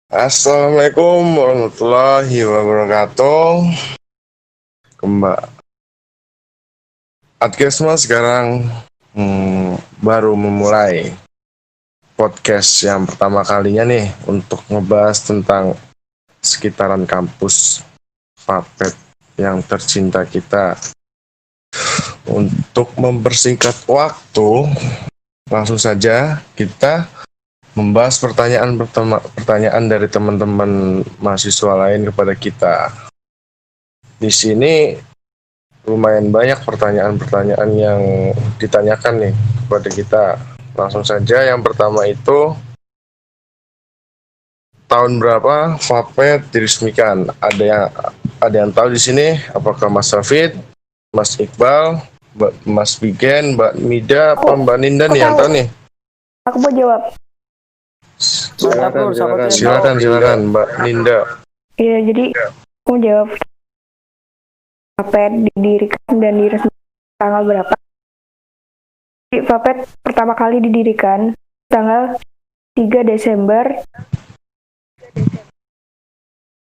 Assalamualaikum warahmatullahi wabarakatuh. Kembali Adkesma sekarang baru memulai podcast yang pertama kalinya nih untuk ngebahas tentang sekitaran kampus Fapet yang tercinta kita. Untuk mempersingkat waktu, langsung saja kita membahas pertanyaan dari teman-teman mahasiswa lain kepada kita. Di sini lumayan banyak pertanyaan-pertanyaan yang ditanyakan nih kepada kita. Langsung saja, yang pertama itu, tahun berapa Fapet diresmikan? Ada yang tahu di sini? Apakah Mas Hafid, Mas Iqbal, Mas Bigen, Mbak Mida, apa Mbak Ninda nih yang tahu nih? Aku mau jawab. Silakan Mbak Ninda. Iya, jadi aku mau jawab. Fapet didirikan dan diresmikan tanggal berapa? Fapet pertama kali didirikan tanggal 3 Desember.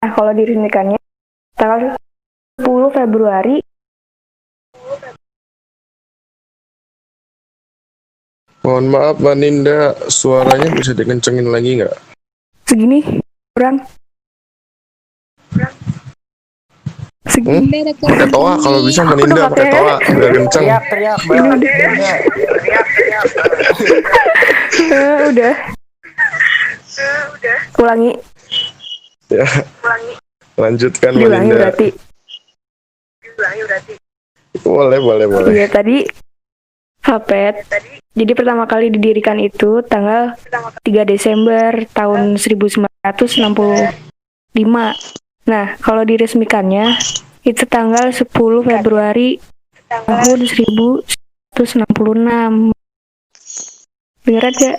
Nah, kalau diresmikannya tanggal 10 Februari. Mohon maaf Mbak Ninda, suaranya bisa dikencengin lagi nggak? Segini, kurang. Segini. Ketawa, kalau bisa Mbak Ninda pakai tawa, biar kenceng. Teriak, Udah. Ulangi. Ya. Lanjutkan Mbak Diulangi Ninda. berarti. Boleh. Iya, tadi Fapet. Jadi pertama kali didirikan itu tanggal 3 Desember tahun 1965. Nah, kalau diresmikannya itu tanggal 10 Februari tahun 1966. Dengeran gak?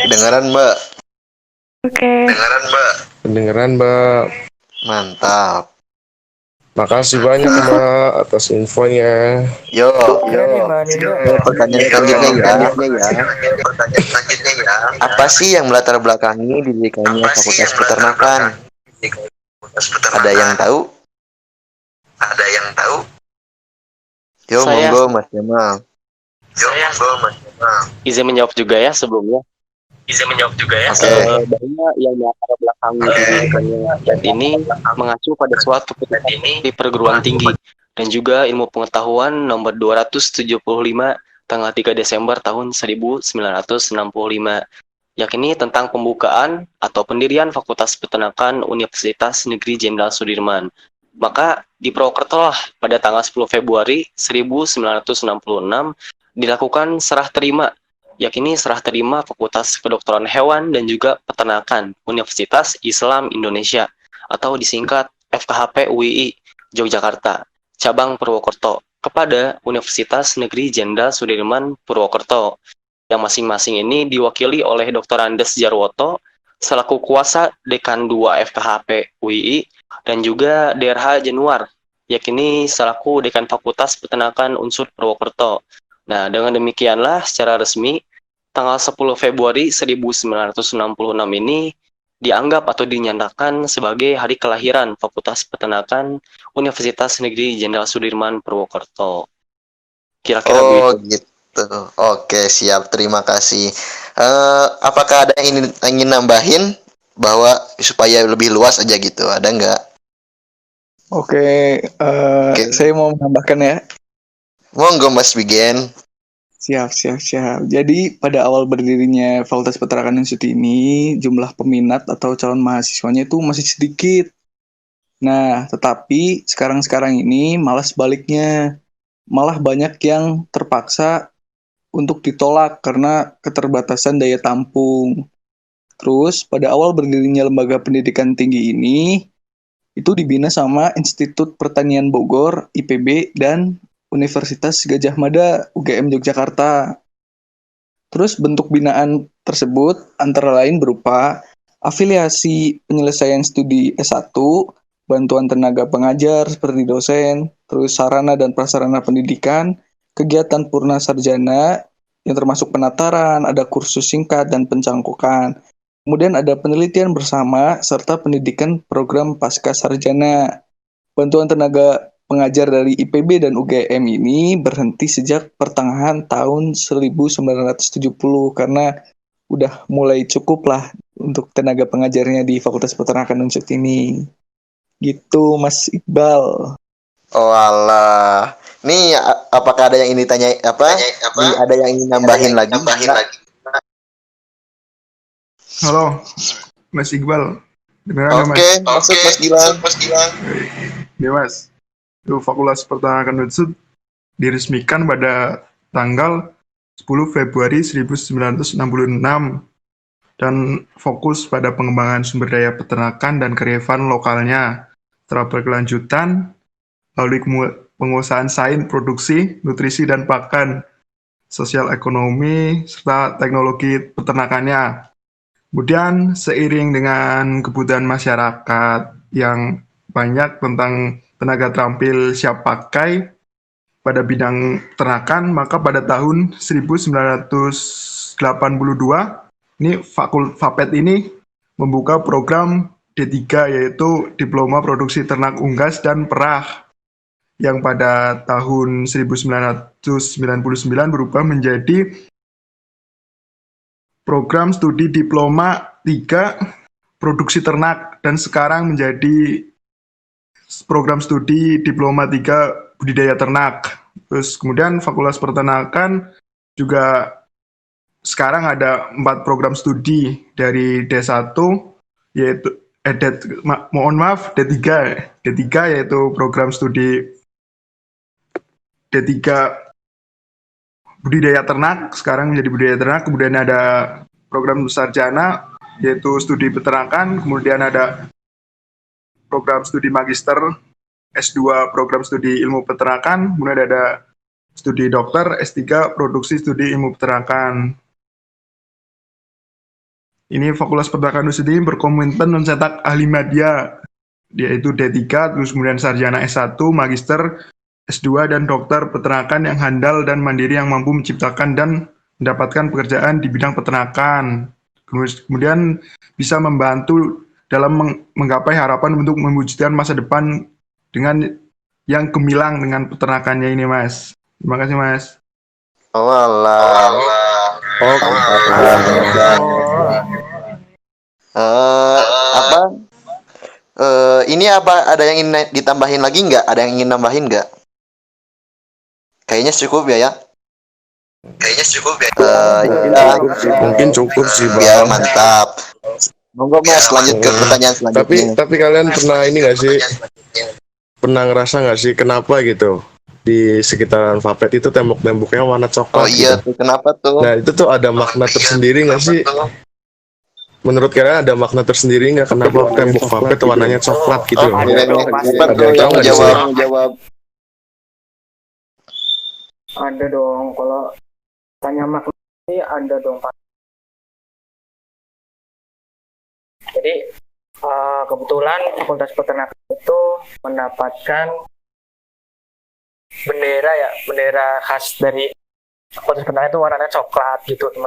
Dengeran, Mbak. Oke. Dengeran Mbak. Mantap. Makasih banyak Mbak atas infonya. Yo. Pertanyaan selanjutnya ya. Apa sih yang melatar belakangi didirikannya Fakultas Peternakan? Ada yang tahu? Yo, monggo Mas Jamal. Izin menjawab juga ya sebelumnya. Bahwa yang melatar belakangi didirikannya Fapet ini mengacu pada suatu keputusan di perguruan tinggi dan juga ilmu pengetahuan nomor 275 tanggal 3 Desember tahun 1965, yakni tentang pembukaan atau pendirian Fakultas Peternakan Universitas Negeri Jenderal Sudirman. Maka di Purwokerto pada tanggal 10 Februari 1966 dilakukan serah terima, yakni serah terima Fakultas Kedokteran Hewan dan juga Peternakan Universitas Islam Indonesia atau disingkat FKHP UII Yogyakarta, cabang Purwokerto, kepada Universitas Negeri Jenderal Sudirman Purwokerto, yang masing-masing ini diwakili oleh Dr. Andes Jarwoto selaku kuasa Dekan 2 FKHP UII dan juga DRH Januar, yakni selaku Dekan Fakultas Peternakan Unsur Purwokerto. Nah, dengan demikianlah secara resmi tanggal 10 Februari 1966 ini dianggap atau dinyatakan sebagai hari kelahiran Fakultas Peternakan Universitas Negeri Jenderal Sudirman Purwokerto. Kira-kira begitu. Gitu. Oke, siap. Terima kasih. Apakah ada yang ingin nambahin bahwa supaya lebih luas aja gitu? Ada nggak? Oke. Saya mau menambahkan ya. Monggo Mas Bigen. Siap. Jadi pada awal berdirinya Fakultas Peternakan Institut ini, jumlah peminat atau calon mahasiswanya itu masih sedikit. Nah, tetapi sekarang ini malah sebaliknya. Malah banyak yang terpaksa untuk ditolak karena keterbatasan daya tampung. Terus pada awal berdirinya lembaga pendidikan tinggi ini, itu dibina sama Institut Pertanian Bogor, IPB, dan Universitas Gadjah Mada, UGM Yogyakarta. Terus bentuk binaan tersebut antara lain berupa afiliasi penyelesaian studi S1, bantuan tenaga pengajar seperti dosen, terus sarana dan prasarana pendidikan, kegiatan purna sarjana yang termasuk penataran, ada kursus singkat dan pencangkokan. Kemudian ada penelitian bersama serta pendidikan program pasca sarjana. Bantuan tenaga pengajar dari IPB dan UGM ini berhenti sejak pertengahan tahun 1970 karena udah mulai cukup lah untuk tenaga pengajarnya di Fakultas Peternakan Unsut ini. Gitu Mas Iqbal. Oh alah. Nih apakah ada yang ini tanya apa? Nih, ada yang ingin nambahin lagi? Halo, Mas Iqbal. Beneran Oke, masuk Mas Gilang. Ya Mas, itu Fakultas Peternakan Unsut diresmikan pada tanggal 10 Februari 1966 dan fokus pada pengembangan sumber daya peternakan dan kearifan lokalnya. Setelah berkelanjutan, melalui penguasaan sains produksi, nutrisi dan pakan, sosial ekonomi, serta teknologi peternakannya. Kemudian seiring dengan kebutuhan masyarakat yang banyak tentang tenaga terampil siap pakai pada bidang peternakan, maka pada tahun 1982 ini Fapet ini membuka program D3 yaitu Diploma Produksi Ternak Unggas dan Perah yang pada tahun 1999 berubah menjadi program studi Diploma 3 Produksi Ternak dan sekarang menjadi program studi Diploma 3 Budidaya Ternak. Terus kemudian Fakultas Peternakan juga sekarang ada 4 program studi dari D1 yaitu D3 yaitu program studi D3 budidaya ternak, sekarang menjadi budidaya ternak. Kemudian ada program sarjana yaitu studi peternakan, kemudian ada program studi magister S2 program studi ilmu peternakan, kemudian ada studi dokter S3 produksi studi ilmu peternakan. Ini Fakultas Peternakan Unsut ini berkomitmen mencetak ahli media yaitu D3, terus kemudian sarjana S1, magister S2 dan dokter peternakan yang handal dan mandiri yang mampu menciptakan dan mendapatkan pekerjaan di bidang peternakan. Kemudian bisa membantu dalam menggapai harapan untuk mewujudkan masa depan dengan yang gemilang dengan peternakannya ini, Mas. Terima kasih, Mas. Oh alah. Apa? Ini apa ada yang ingin ditambahin lagi nggak? Ada yang ingin nambahin nggak? Kayaknya cukup ya. Mungkin cukup sih, Ya Bang. mantap. Monggo Mas lanjut ke pertanyaan selanjutnya. Tapi kalian pernah ini nggak sih? Pernah ngerasa nggak sih kenapa gitu di sekitaran Fapet itu tembok-temboknya warna coklat? Oh iya gitu? tuh kenapa tuh? Nah itu tuh ada makna tersendiri nggak sih? Menurut kalian ada makna tersendiri nggak kenapa tembok Fapet warnanya coklat gitu? Ada yang Ada yang tahu nggak di sini? jawab? Ada dong, kalau tanya makna ini ada dong Pak. Jadi kebetulan Fakultas Peternakan itu mendapatkan bendera khas dari Fakultas Peternakan itu warnanya coklat gitu teman.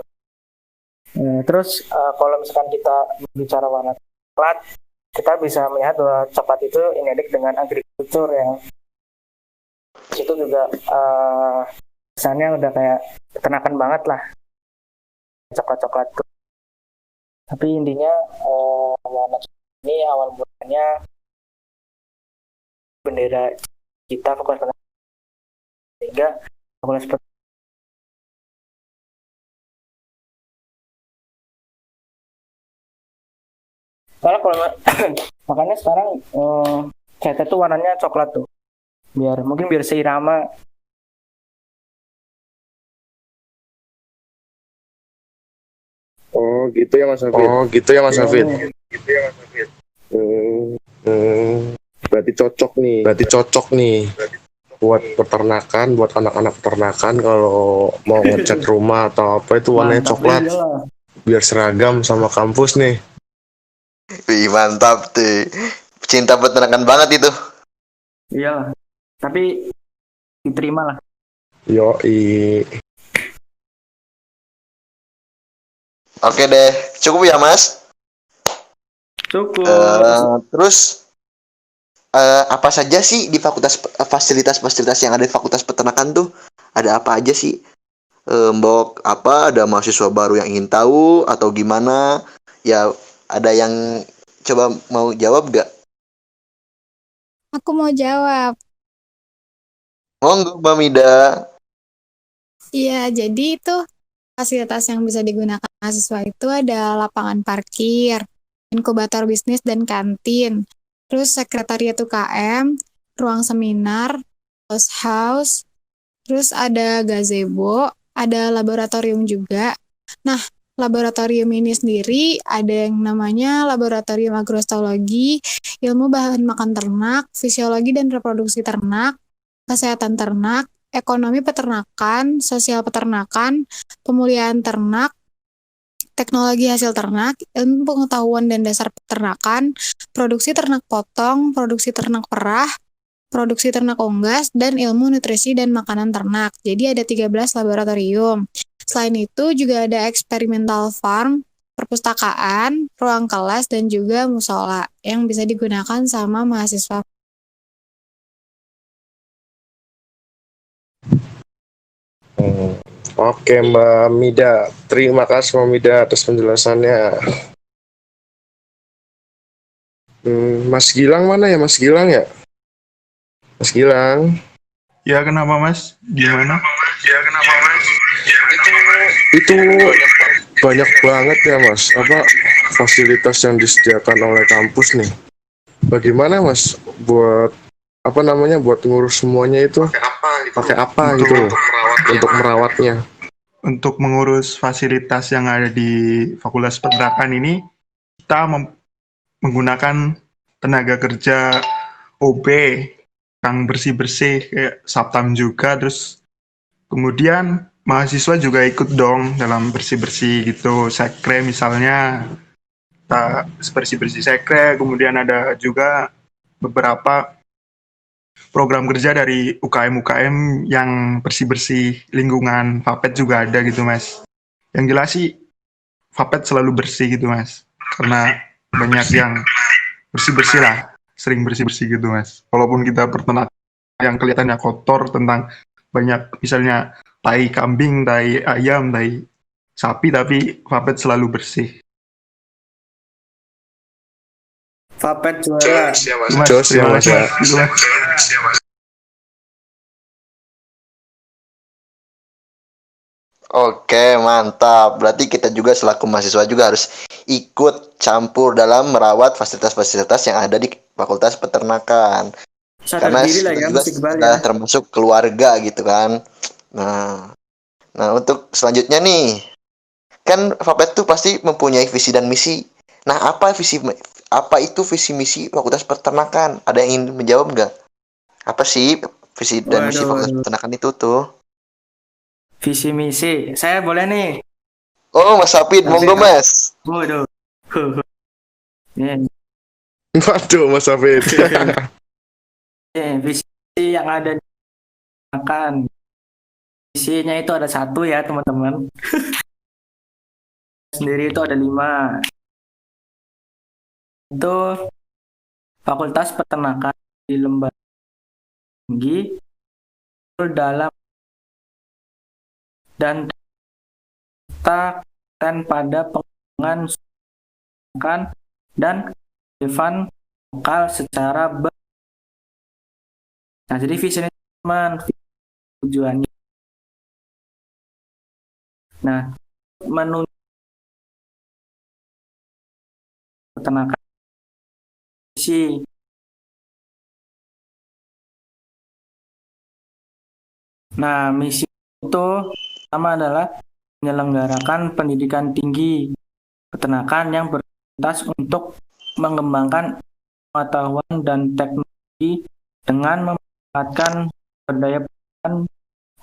Terus kalau misalkan kita bicara warna coklat, kita bisa melihat bahwa coklat itu identik dengan agrikultur ya. Itu juga kesannya udah kayak peternakan banget lah coklat-coklat tuh. Tapi intinya warna coklat ini awal mulanya bendera kita Fakultas Peternakan sehingga Fakultas Peternakan kalau makanya sekarang catnya tuh warnanya coklat tuh mungkin biar seirama. Oh gitu ya Mas Hafid. Berarti cocok nih buat peternakan, buat anak-anak peternakan kalau mau ngecat rumah atau apa itu warnanya coklat biar seragam sama kampus nih. Wih mantap tuh. Cinta peternakan banget itu. Iya, tapi diterima lah. Yoi. Oke deh, cukup ya Mas? Cukup. Terus apa saja sih di fasilitas-fasilitas yang ada di Fakultas Peternakan tuh? Ada apa aja sih? Mbok apa ada mahasiswa baru yang ingin tahu atau gimana? Ya ada yang coba mau jawab gak? Aku mau jawab. Monggo Mbak Mida. Iya, jadi itu fasilitas yang bisa digunakan mahasiswa itu ada lapangan parkir, inkubator bisnis dan kantin, terus sekretariat UKM, ruang seminar, house, terus ada gazebo, ada laboratorium juga. Nah, laboratorium ini sendiri ada yang namanya laboratorium agrostoologi, ilmu bahan makan ternak, fisiologi dan reproduksi ternak, kesehatan ternak, ekonomi peternakan, sosial peternakan, pemulihan ternak, teknologi hasil ternak, ilmu pengetahuan dan dasar peternakan, produksi ternak potong, produksi ternak perah, produksi ternak unggas, dan ilmu nutrisi dan makanan ternak. Jadi ada 13 laboratorium. Selain itu juga ada experimental farm, perpustakaan, ruang kelas, dan juga musola yang bisa digunakan sama mahasiswa. Oke Mbak Mida, terima kasih Mbak Mida atas penjelasannya. Mas Gilang mana ya Mas Gilang ya? Mas Gilang. Ya kenapa Mas? Gimana? Itu banyak banget ya Mas, apa fasilitas yang disediakan oleh kampus nih. Bagaimana Mas buat apa namanya buat ngurus semuanya itu? Pakai apa gitu loh, untuk merawatnya? Untuk mengurus fasilitas yang ada di Fakultas Peternakan ini, kita menggunakan tenaga kerja OB yang bersih-bersih kayak Saptam juga, terus kemudian mahasiswa juga ikut dong dalam bersih-bersih gitu, sekre misalnya, kita bersih-bersih sekre, kemudian ada juga beberapa program kerja dari UKM-UKM yang bersih-bersih lingkungan Fapet juga ada gitu Mas. Yang jelas sih Fapet selalu bersih gitu Mas, karena banyak yang bersih-bersih lah, sering bersih-bersih gitu Mas. Walaupun kita peternak yang kelihatannya kotor tentang banyak misalnya tai kambing, tai ayam, tai sapi, tapi Fapet selalu bersih. Fapet juara. Mas, Jos ya terima Mas kasih ya. Mas. Gitu, Mas. Oke, mantap. Berarti kita juga selaku mahasiswa juga harus ikut campur dalam merawat fasilitas-fasilitas yang ada di Fakultas Peternakan. Sadar Karena diri lah kita ya juga Mas Iqbal sudah ya. termasuk keluarga gitu kan. Nah, nah untuk selanjutnya nih, kan Fapet tuh pasti mempunyai visi dan misi. Nah, apa itu visi misi Fakultas Peternakan? Ada yang ingin menjawab nggak? Apa sih visi dan misi Fakultas Waduh, Peternakan itu tuh? visi misi. Saya boleh nih. Oh, Mas Sapid, Tapi monggo Mas. waduh. Nih, Waduh Mas Hafid. visi yang ada di akan visinya itu ada satu ya teman-teman. Sendiri itu ada 5. Itu Fakultas Peternakan di Lembaga Tinggi dalam dan serta dan pada pengembangan makan dan kearifan lokal secara Nah, jadi visi ini teman tujuannya. Nah, menunjukkan peternakan visi. Nah, misi itu pertama adalah menyelenggarakan pendidikan tinggi peternakan yang berorientasi untuk mengembangkan pengetahuan dan teknologi dengan memanfaatkan berdaya peternakan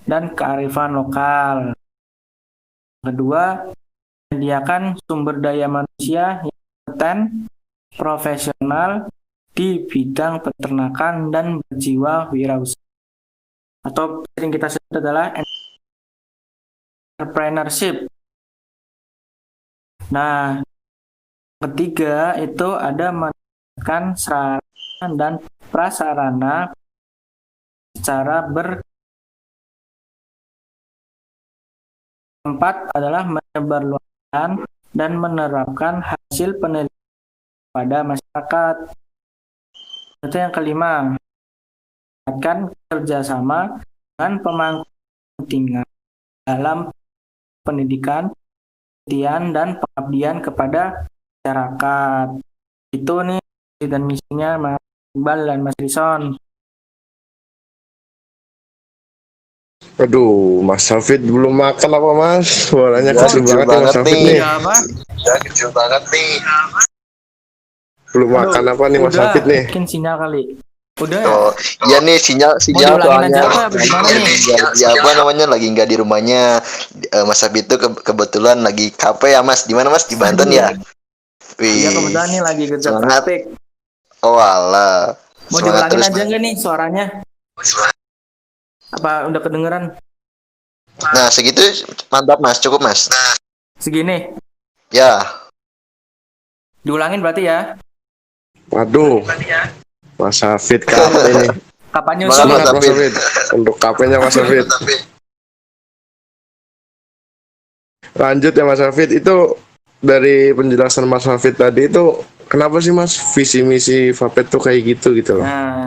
dan kearifan lokal. Kedua, menyediakan sumber daya manusia yang kompeten, profesional di bidang peternakan dan berjiwa wirausaha. Atau sering kita sebut adalah entrepreneurship. Nah, Ketiga itu ada meningkatkan sarana dan prasarana secara Keempat adalah menyebarluaskan dan menerapkan hasil penelitian pada masyarakat. Itu yang kelima, meningkatkan kerjasama dengan pemangku kepentingan dalam pendidikan, penelitian, dan pengabdian kepada masyarakat. Itu nih dan misinya Mas Iqbal dan Mas Rison. Aduh, Mas Hafid belum makan apa Mas? Suaranya Ya, kecil kecil banget nih Mas banget Hafid nih. nih. Ya apa? Ya kecil banget nih. Belum makan apa nih Mas Udah, Hafid nih? mungkin sinyal kali. Udah ya? Oh, iya nih sinyal diulangin soalnya aja apa? Gimana nih? ya apa namanya lagi nggak di rumahnya. Mas Abi itu kebetulan lagi kafe ya Mas. Di mana Mas? Di Banten ya? Iya Wih. kebetulan nih lagi kerja Semangat. praktik. Oh alah. Mau Semangat diulangin terus. aja nggak nih suaranya? Apa udah kedengeran? Nah, segitu mantap Mas, cukup Mas. Segini. Ya. Diulangin berarti ya? Waduh, Mas Hafid kafe nih. Kapan Semangat, nyusul? Semangat Mas Mas Hafid. Untuk kafenya Mas Hafid. Lanjut ya Mas Hafid, itu dari penjelasan Mas Hafid tadi itu kenapa sih Mas visi misi Vapet tuh kayak gitu loh? Nah,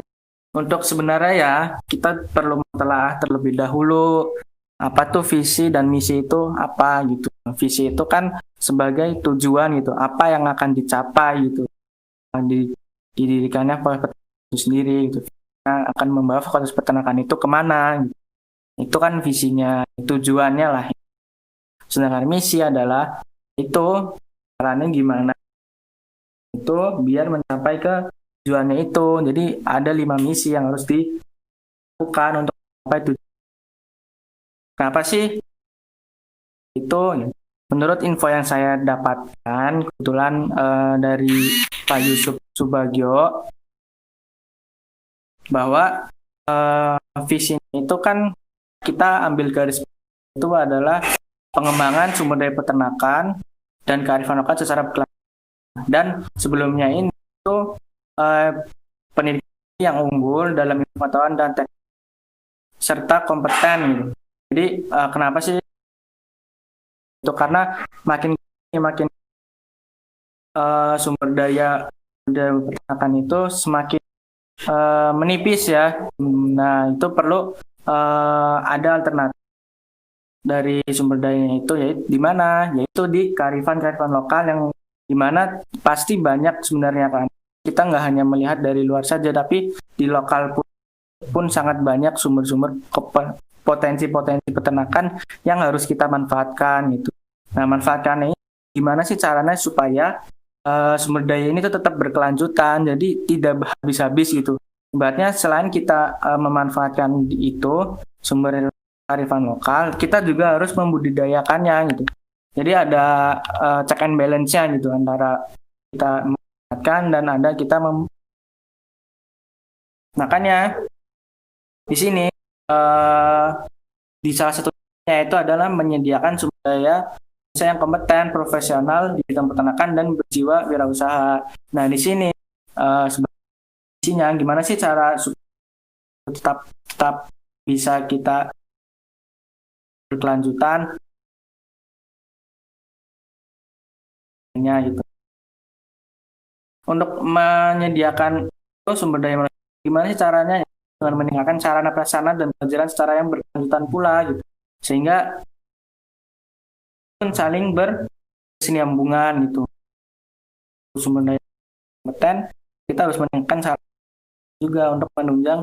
untuk sebenarnya ya kita perlu telah terlebih dahulu apa tuh visi dan misi itu apa gitu. Visi itu kan sebagai tujuan gitu, apa yang akan dicapai gitu. Didirikannya fakultas itu sendiri gitu. Nah, akan membawa fakultas peternakan itu kemana gitu. Itu kan visinya, tujuannya lah. Sedangkan misi adalah itu caranya gimana itu biar mencapai ke tujuannya itu. Jadi ada 5 misi yang harus dilakukan untuk mencapai tujuan. Kenapa sih itu? Menurut info yang saya dapatkan kebetulan dari Pak Yusuf Subagio bahwa visi itu kan kita ambil garis itu adalah pengembangan sumber daya peternakan dan kearifan lokal secara berkelanjutan. Dan sebelumnya ini itu pendidikan yang unggul dalam ilmu pengetahuan dan teknik serta kompeten gitu. Jadi kenapa sih itu? Karena makin sumber daya peternakan itu semakin menipis ya. Nah itu perlu ada alternatif dari sumber dayanya itu yaitu di mana? Yaitu di kearifan lokal yang di mana pasti banyak sebenarnya kan. Kita nggak hanya melihat dari luar saja, tapi di lokal pun sangat banyak sumber-sumber potensi-potensi peternakan yang harus kita manfaatkan gitu. Nah, manfaatkannya ini gimana sih caranya supaya sumber daya ini tuh tetap berkelanjutan, jadi tidak habis-habis gitu. Ibaratnya selain kita memanfaatkan itu sumber kearifan lokal, kita juga harus membudidayakannya gitu. Jadi ada check and balance-nya gitu antara kita memanfaatkan dan ada kita makanya di sini di salah satunya itu adalah menyediakan sumber daya yang kompeten, profesional di bidang peternakan dan berjiwa wirausaha. Nah di sini sebenarnya gimana sih cara tetap bisa kita berkelanjutan gitu. Untuk menyediakan sumber daya manusia, gimana sih caranya? Dengan meningkatkan sarana prasarana dan pelajaran secara yang berkelanjutan pula gitu. Sehingga saling berkesinambungan gitu. Sumber daya kompeten, kita harus meningkatkan sarana juga untuk menunjang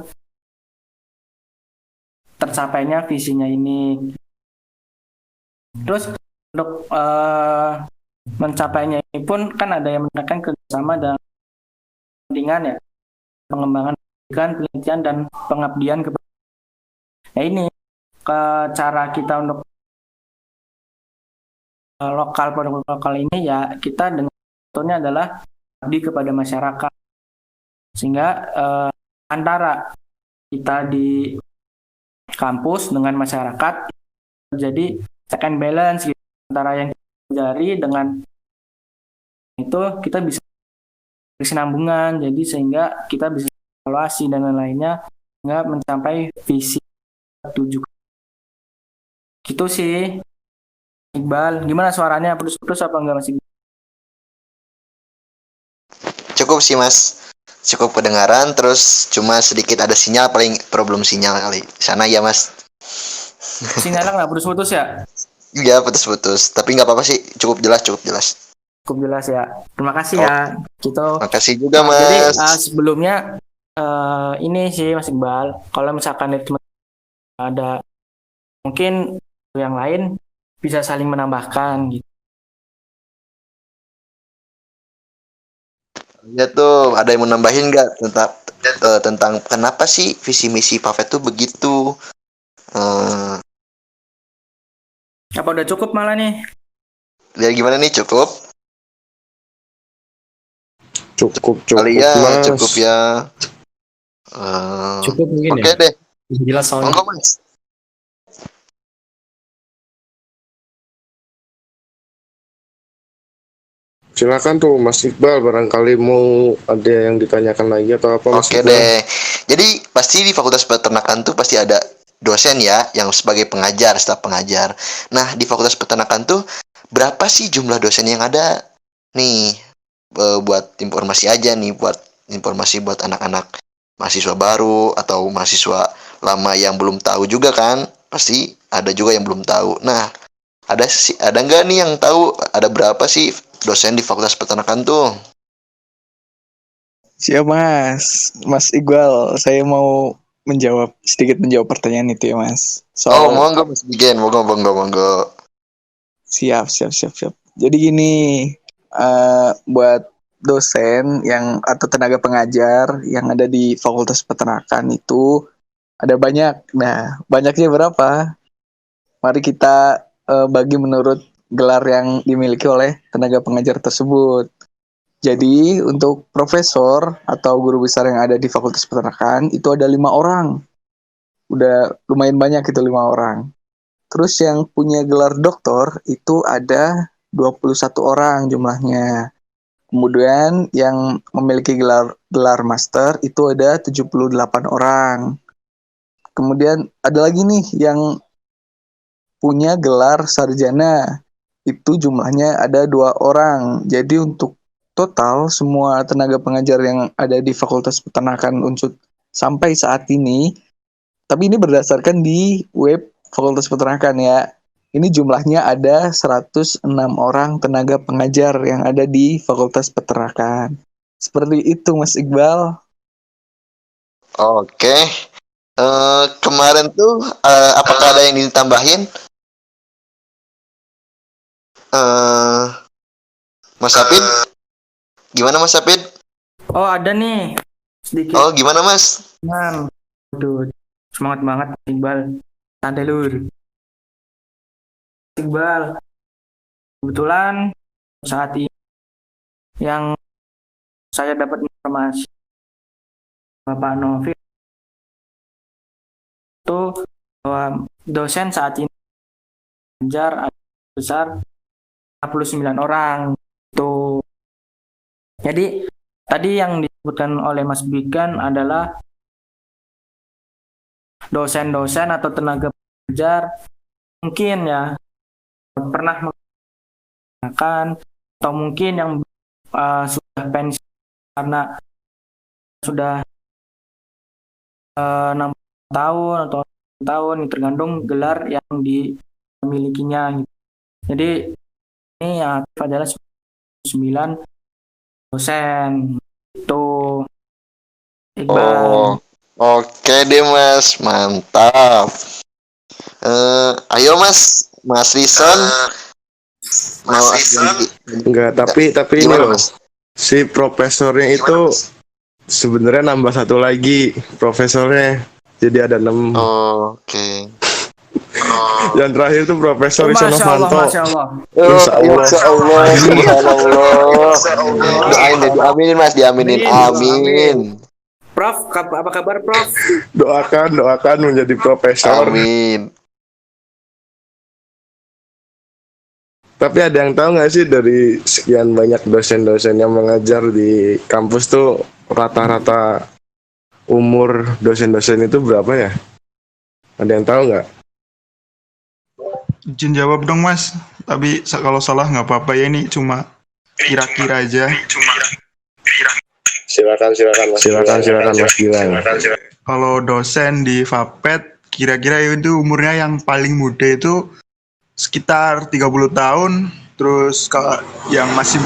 tercapainya visinya ini. Terus untuk mencapainya ini pun kan ada yang menekan kerjasama dan kepentingan ya, pengembangan penelitian dan pengabdian kepada. Nah ini cara kita untuk produk lokal ini ya kita dengan contohnya adalah abdi kepada masyarakat, sehingga antara kita di kampus dengan masyarakat terjadi check and balance gitu, antara yang kita pelajari dengan Itu kita bisa kesinambungan, jadi sehingga kita bisa evaluasi dan lain-lainnya nggak mencapai visi tujuh. Gitu sih, Iqbal. Gimana suaranya? Putus-putus apa enggak masih? Cukup sih mas, cukup kedengaran. Terus cuma sedikit ada sinyal, paling problem sinyal kali sana ya mas. Sinyalnya nggak putus-putus ya? Iya putus-putus, tapi nggak apa-apa sih, cukup jelas, cukup jelas. Cukup jelas ya. Terima kasih ya. Gitu. Makasih juga Jadi mas. sebelumnya ini sih Mas Iqbal, kalau misalkan itu ada mungkin yang lain bisa saling menambahkan gitu. Ya tuh, ada yang mau nambahin nggak tentang kenapa sih visi misi Pafet tuh begitu? Eh, Apa udah cukup malah nih? Biar gimana nih, cukup? Cukup Kali ya, mas. cukup ya. Cukup mungkin Oke ya. deh, Jelas soalnya. monggo mas. Silakan tuh Mas Iqbal, barangkali mau ada yang ditanyakan lagi atau apa Mas Oke Iqbal? deh. Jadi pasti di Fakultas Peternakan tuh pasti ada dosen ya yang sebagai pengajar, staf pengajar. Nah, di Fakultas Peternakan tuh berapa sih jumlah dosen yang ada? Nih, buat informasi aja nih, buat informasi buat anak-anak mahasiswa baru atau mahasiswa lama yang belum tahu juga kan? Pasti ada juga yang belum tahu. Nah, ada nggak nih yang tahu ada berapa sih dosen di Fakultas Peternakan tuh? Siap mas, Mas Iqbal, saya mau sedikit menjawab pertanyaan itu ya mas. Oh, Soal monggo Mas Bigen, monggo. siap. Jadi gini, buat dosen yang atau tenaga pengajar yang ada di Fakultas Peternakan itu ada banyak. Nah, banyaknya berapa? Mari kita bagi menurut gelar yang dimiliki oleh tenaga pengajar tersebut. Jadi untuk profesor atau guru besar yang ada di Fakultas Peternakan itu ada 5 orang. Udah lumayan banyak itu 5 orang. Terus yang punya gelar doktor itu ada 21 orang jumlahnya. Kemudian yang memiliki gelar master itu ada 78 orang. Kemudian ada lagi nih yang punya gelar sarjana. Itu jumlahnya ada 2 orang. Jadi untuk total semua tenaga pengajar yang ada di Fakultas Peternakan Unsud sampai saat ini, tapi ini berdasarkan di web Fakultas Peternakan ya. Ini jumlahnya ada 106 orang tenaga pengajar yang ada di Fakultas Peternakan. Seperti itu Mas Iqbal. Oke. Kemarin tuh apakah ada yang ditambahin? Mas Sapid? Gimana Mas Sapid? Oh ada nih sedikit. Oh, gimana Mas? Aduh, semangat banget Iqbal. Santai lur. Iqbal, kebetulan saat ini yang saya dapat informasi Bapak Novi itu bahwa dosen saat ini mengajar besar 59 orang itu. Jadi tadi yang disebutkan oleh Mas Bigan adalah dosen-dosen atau tenaga pengajar mungkin ya pernah menggunakan atau mungkin yang sudah pensiun karena sudah 6 tahun atau tahun tergantung gelar yang dimilikinya. Jadi ini yang aktif adalah 9 dosen itu Iqbal. Oh, oke deh Mas, mantap. Ayo Mas Rison. Enggak, tapi ini Gimana, loh. Mas? Si profesornya itu sebenarnya nambah satu lagi profesornya. Jadi ada 6. Oke. Yang terakhir tuh Profesor Risa Masya Allah, Novanto. Masya Allah. Insya Allah. Subhanallah. Doain deh, diaminin Mas, diaminin. Amin. Prof, apa kabar Prof? Doakan menjadi profesor. Amin. Tapi ada yang tahu nggak sih dari sekian banyak dosen-dosen yang mengajar di kampus tuh rata-rata umur dosen-dosen itu berapa ya? Ada yang tahu nggak? Izin jawab dong Mas, tapi kalau salah nggak apa-apa ya, ini cuma kira-kira aja. Silakan Mas Gilang. Kalau dosen di Fapet, kira-kira itu umurnya yang paling muda itu sekitar 30 tahun, terus kalau yang masih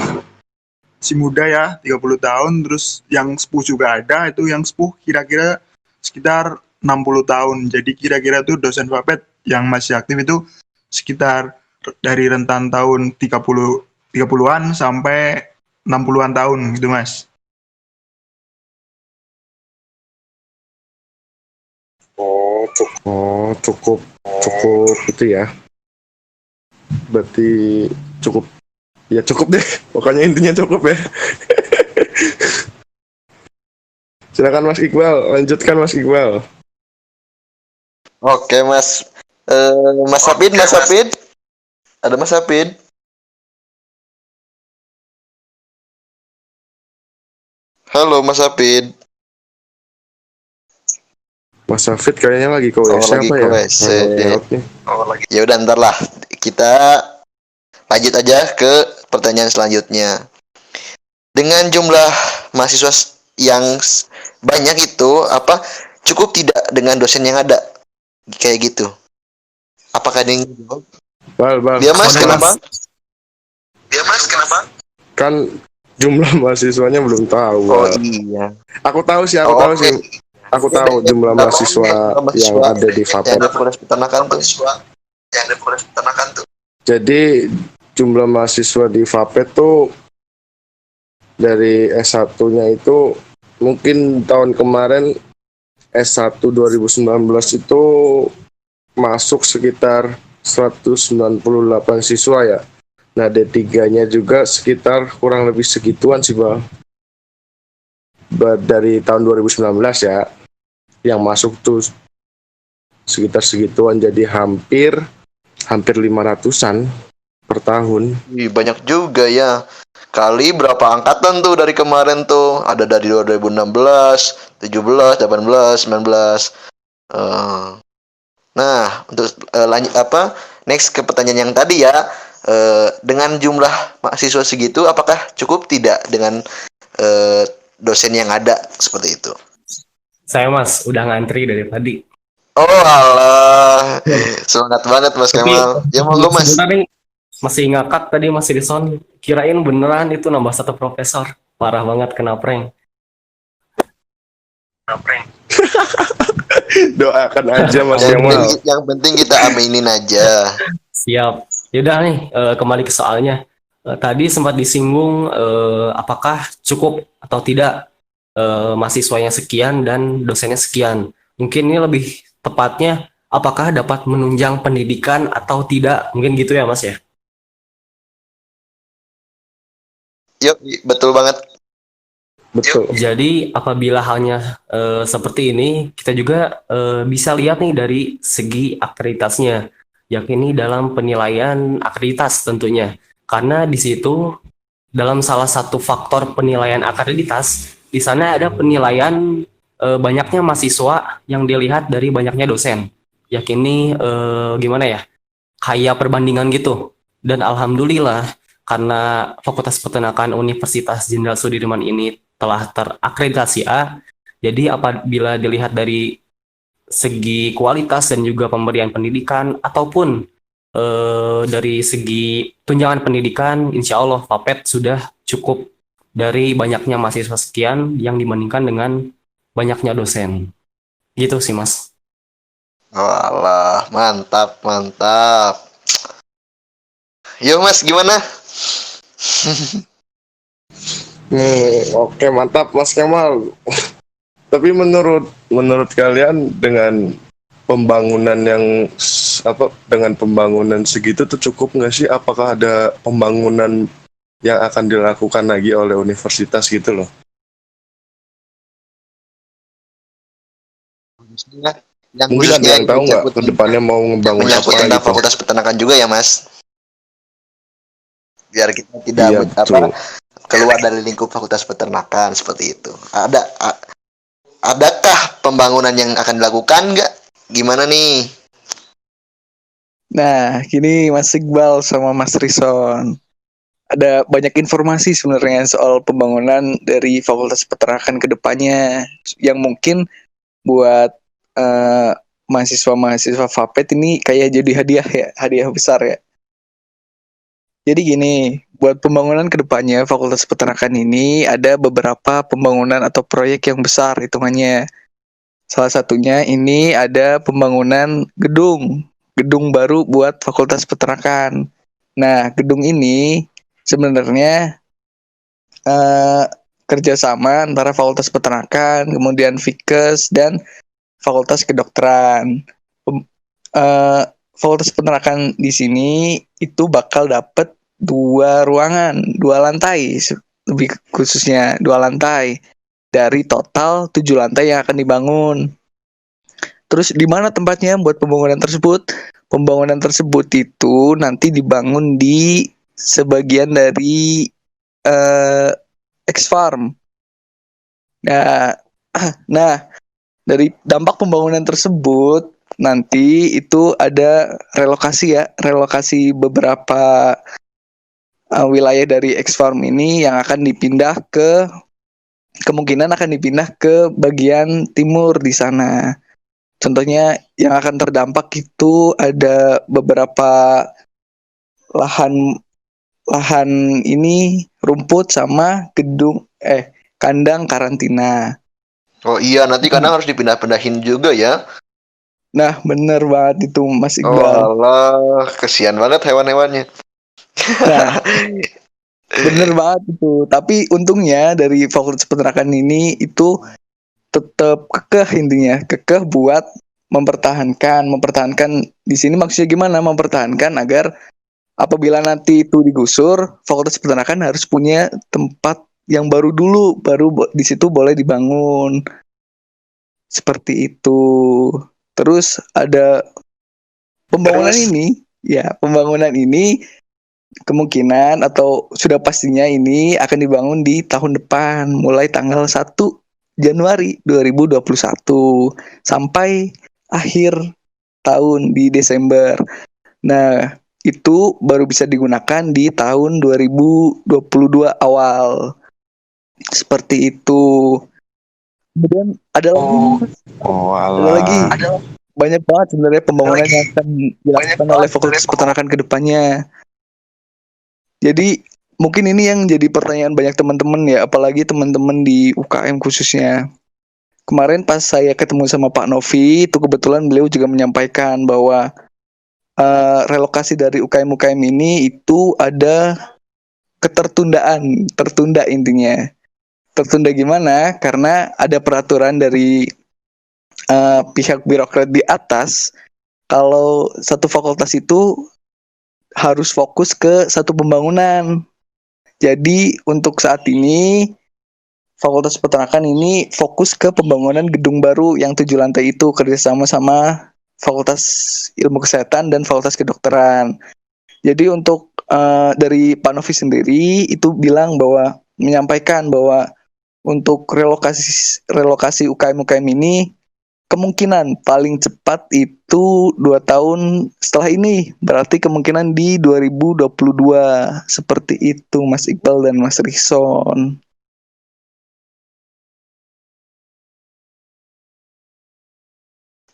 muda ya 30 tahun, terus yang sepuh juga ada, itu yang sepuh kira-kira sekitar 60 tahun. Jadi kira-kira tuh dosen Fapet yang masih aktif itu sekitar dari rentan tahun 30-an sampai 60-an tahun gitu Mas. Cukup itu ya. Berarti cukup deh. Pokoknya intinya cukup ya. Silakan Mas Iqbal, lanjutkan Mas Iqbal. Oke, Mas. Mas Hafid. Ada Mas Hafid? Halo, Mas Hafid. Mas Hafid kayaknya lagi ke Oh, WC lagi apa ke ya? WC. Lewat nih. Ya udah, ntar lah. Kita lanjut aja ke pertanyaan selanjutnya. Dengan jumlah mahasiswa yang banyak itu, apa cukup tidak dengan dosen yang ada? Kayak gitu. Apakah ada yang jawab? Bal. Dia Mas, Sorry, kenapa? Kan jumlah mahasiswanya belum tahu. Oh Bal. iya. Aku tahu sih. Oke. Aku tahu jumlah mahasiswa yang ada di Fapet. Yang di Fakultas Peternakan tuh. Jadi jumlah mahasiswa di Fapet tuh dari S1-nya itu mungkin tahun kemarin S1 2019 itu masuk sekitar 198 siswa ya. Nah, D3-nya juga sekitar kurang lebih segituan sih, Bang. Dari tahun 2019 ya. Yang masuk tuh sekitar segituan, jadi hampir 500-an per tahun. Wih, banyak juga ya. Kali berapa angkatan tuh dari kemarin tuh? Ada dari 2016, 17, 18, 19. Nah, untuk lanjut next ke pertanyaan yang tadi ya. Dengan jumlah mahasiswa segitu, apakah cukup tidak dengan dosen yang ada seperti itu? Saya Mas, udah ngantri dari tadi. Oh alah, semangat banget Mas Tapi Kemal. Ya monggo Mas. sebentar nih, masih ngakak tadi masih di sound. Kirain beneran itu nambah satu profesor. Parah banget kena prank. Doakan aja Mas Yang Kemal. penting kita aminin aja. Siap. Yaudah nih, kembali ke soalnya. Tadi sempat disinggung apakah cukup atau tidak mahasiswanya sekian dan dosennya sekian. Mungkin ini lebih tepatnya apakah dapat menunjang pendidikan atau tidak. Mungkin gitu ya Mas ya. Yuk, betul banget. Betul. Jadi apabila hanya seperti ini, kita juga bisa lihat nih dari segi akreditasnya, yakni dalam penilaian akreditas tentunya. Karena di situ dalam salah satu faktor penilaian akreditas, di sana ada penilaian banyaknya mahasiswa yang dilihat dari banyaknya dosen. Yakni gimana ya? Kayak perbandingan gitu. Dan alhamdulillah karena Fakultas Peternakan Universitas Jenderal Sudirman ini telah terakreditasi A, jadi apabila dilihat dari segi kualitas dan juga pemberian pendidikan ataupun dari segi tunjangan pendidikan, insya Allah Fapet sudah cukup dari banyaknya mahasiswa sekian yang dibandingkan dengan banyaknya dosen. Gitu sih Mas. Walah, mantap. Yuk Mas, gimana? Oke, mantap Mas Kemal. Tapi menurut kalian dengan pembangunan dengan pembangunan segitu tuh cukup nggak sih? Apakah ada pembangunan yang akan dilakukan lagi oleh universitas gitu loh? Yang Mungkin ada yang tahu nggak ke depannya mau ngebangun menyangkut apa tentang gitu? Fakultas Peternakan juga ya Mas. biar kita tidak Iya, betul. keluar dari lingkup Fakultas Peternakan seperti itu. Adakah pembangunan yang akan dilakukan nggak? Gimana nih? Nah, gini Mas Iqbal sama Mas Rison. Ada banyak informasi sebenarnya soal pembangunan dari Fakultas Peternakan ke depannya yang mungkin buat eh, mahasiswa-mahasiswa FAPET ini kayak jadi hadiah ya, hadiah besar ya. Jadi gini, buat pembangunan ke depannya Fakultas Peternakan ini ada beberapa pembangunan atau proyek yang besar hitungannya. Salah satunya ini ada pembangunan gedung baru buat Fakultas Peternakan. Nah, gedung ini sebenarnya eh, kerjasama antara Fakultas Peternakan, kemudian Fikes dan Fakultas Kedokteran. Pem- eh, Fakultas Peternakan di sini itu bakal dapet 2 ruangan, 2 lantai, lebih khususnya 2 lantai dari total 7 lantai yang akan dibangun. Terus di mana tempatnya buat pembangunan tersebut? Pembangunan tersebut itu nanti dibangun di sebagian dari eh, X-Farm. Nah, nah, dari dampak pembangunan tersebut nanti itu ada relokasi ya, relokasi beberapa wilayah dari X-Farm ini yang akan dipindah kemungkinan akan dipindah ke bagian timur di sana. Contohnya yang akan terdampak itu ada beberapa lahan lahan ini rumput sama kandang karantina. Oh iya, nanti kadang harus dipindah-pindahin juga ya. Nah, bener banget itu Mas Oh Iqbal. alah, kesian banget hewan-hewannya. Nah, bener banget itu. Tapi untungnya dari Fakultas Peternakan ini itu tetap kekeh intinya, kekeh buat mempertahankan di sini maksudnya gimana? Mempertahankan agar apabila nanti itu digusur, Fakultas Peternakan harus punya tempat yang baru dulu, baru di situ boleh dibangun. Seperti itu. Terus ada pembangunan Terus, ini kemungkinan atau sudah pastinya ini akan dibangun di tahun depan mulai tanggal 1 Januari 2021 sampai akhir tahun di Desember. Nah, itu baru bisa digunakan di tahun 2022 awal. Seperti itu. Kemudian ada lagi nih, Mas. Oh, Ada lagi. alah. Banyak banget sebenarnya pembangunan yang akan dilakukan oleh Fakultas Peternakan ke depannya. Jadi mungkin ini yang jadi pertanyaan banyak teman-teman ya, apalagi teman-teman di UKM khususnya. Kemarin pas saya ketemu sama Pak Novi, itu kebetulan beliau juga menyampaikan bahwa relokasi dari UKM-UKM ini itu ada tertunda intinya. Tertunda gimana? Karena ada peraturan dari pihak birokrat di atas, kalau satu fakultas itu harus fokus ke satu pembangunan. Jadi untuk saat ini Fakultas Peternakan ini fokus ke pembangunan gedung baru yang 7 lantai itu kerjasama sama Fakultas Ilmu Kesehatan dan Fakultas Kedokteran. Jadi untuk dari Pak Novi sendiri itu menyampaikan bahwa untuk relokasi UKM-UKM ini kemungkinan paling cepat itu 2 tahun setelah ini. Berarti kemungkinan di 2022. Seperti itu Mas Iqbal dan Mas Rison.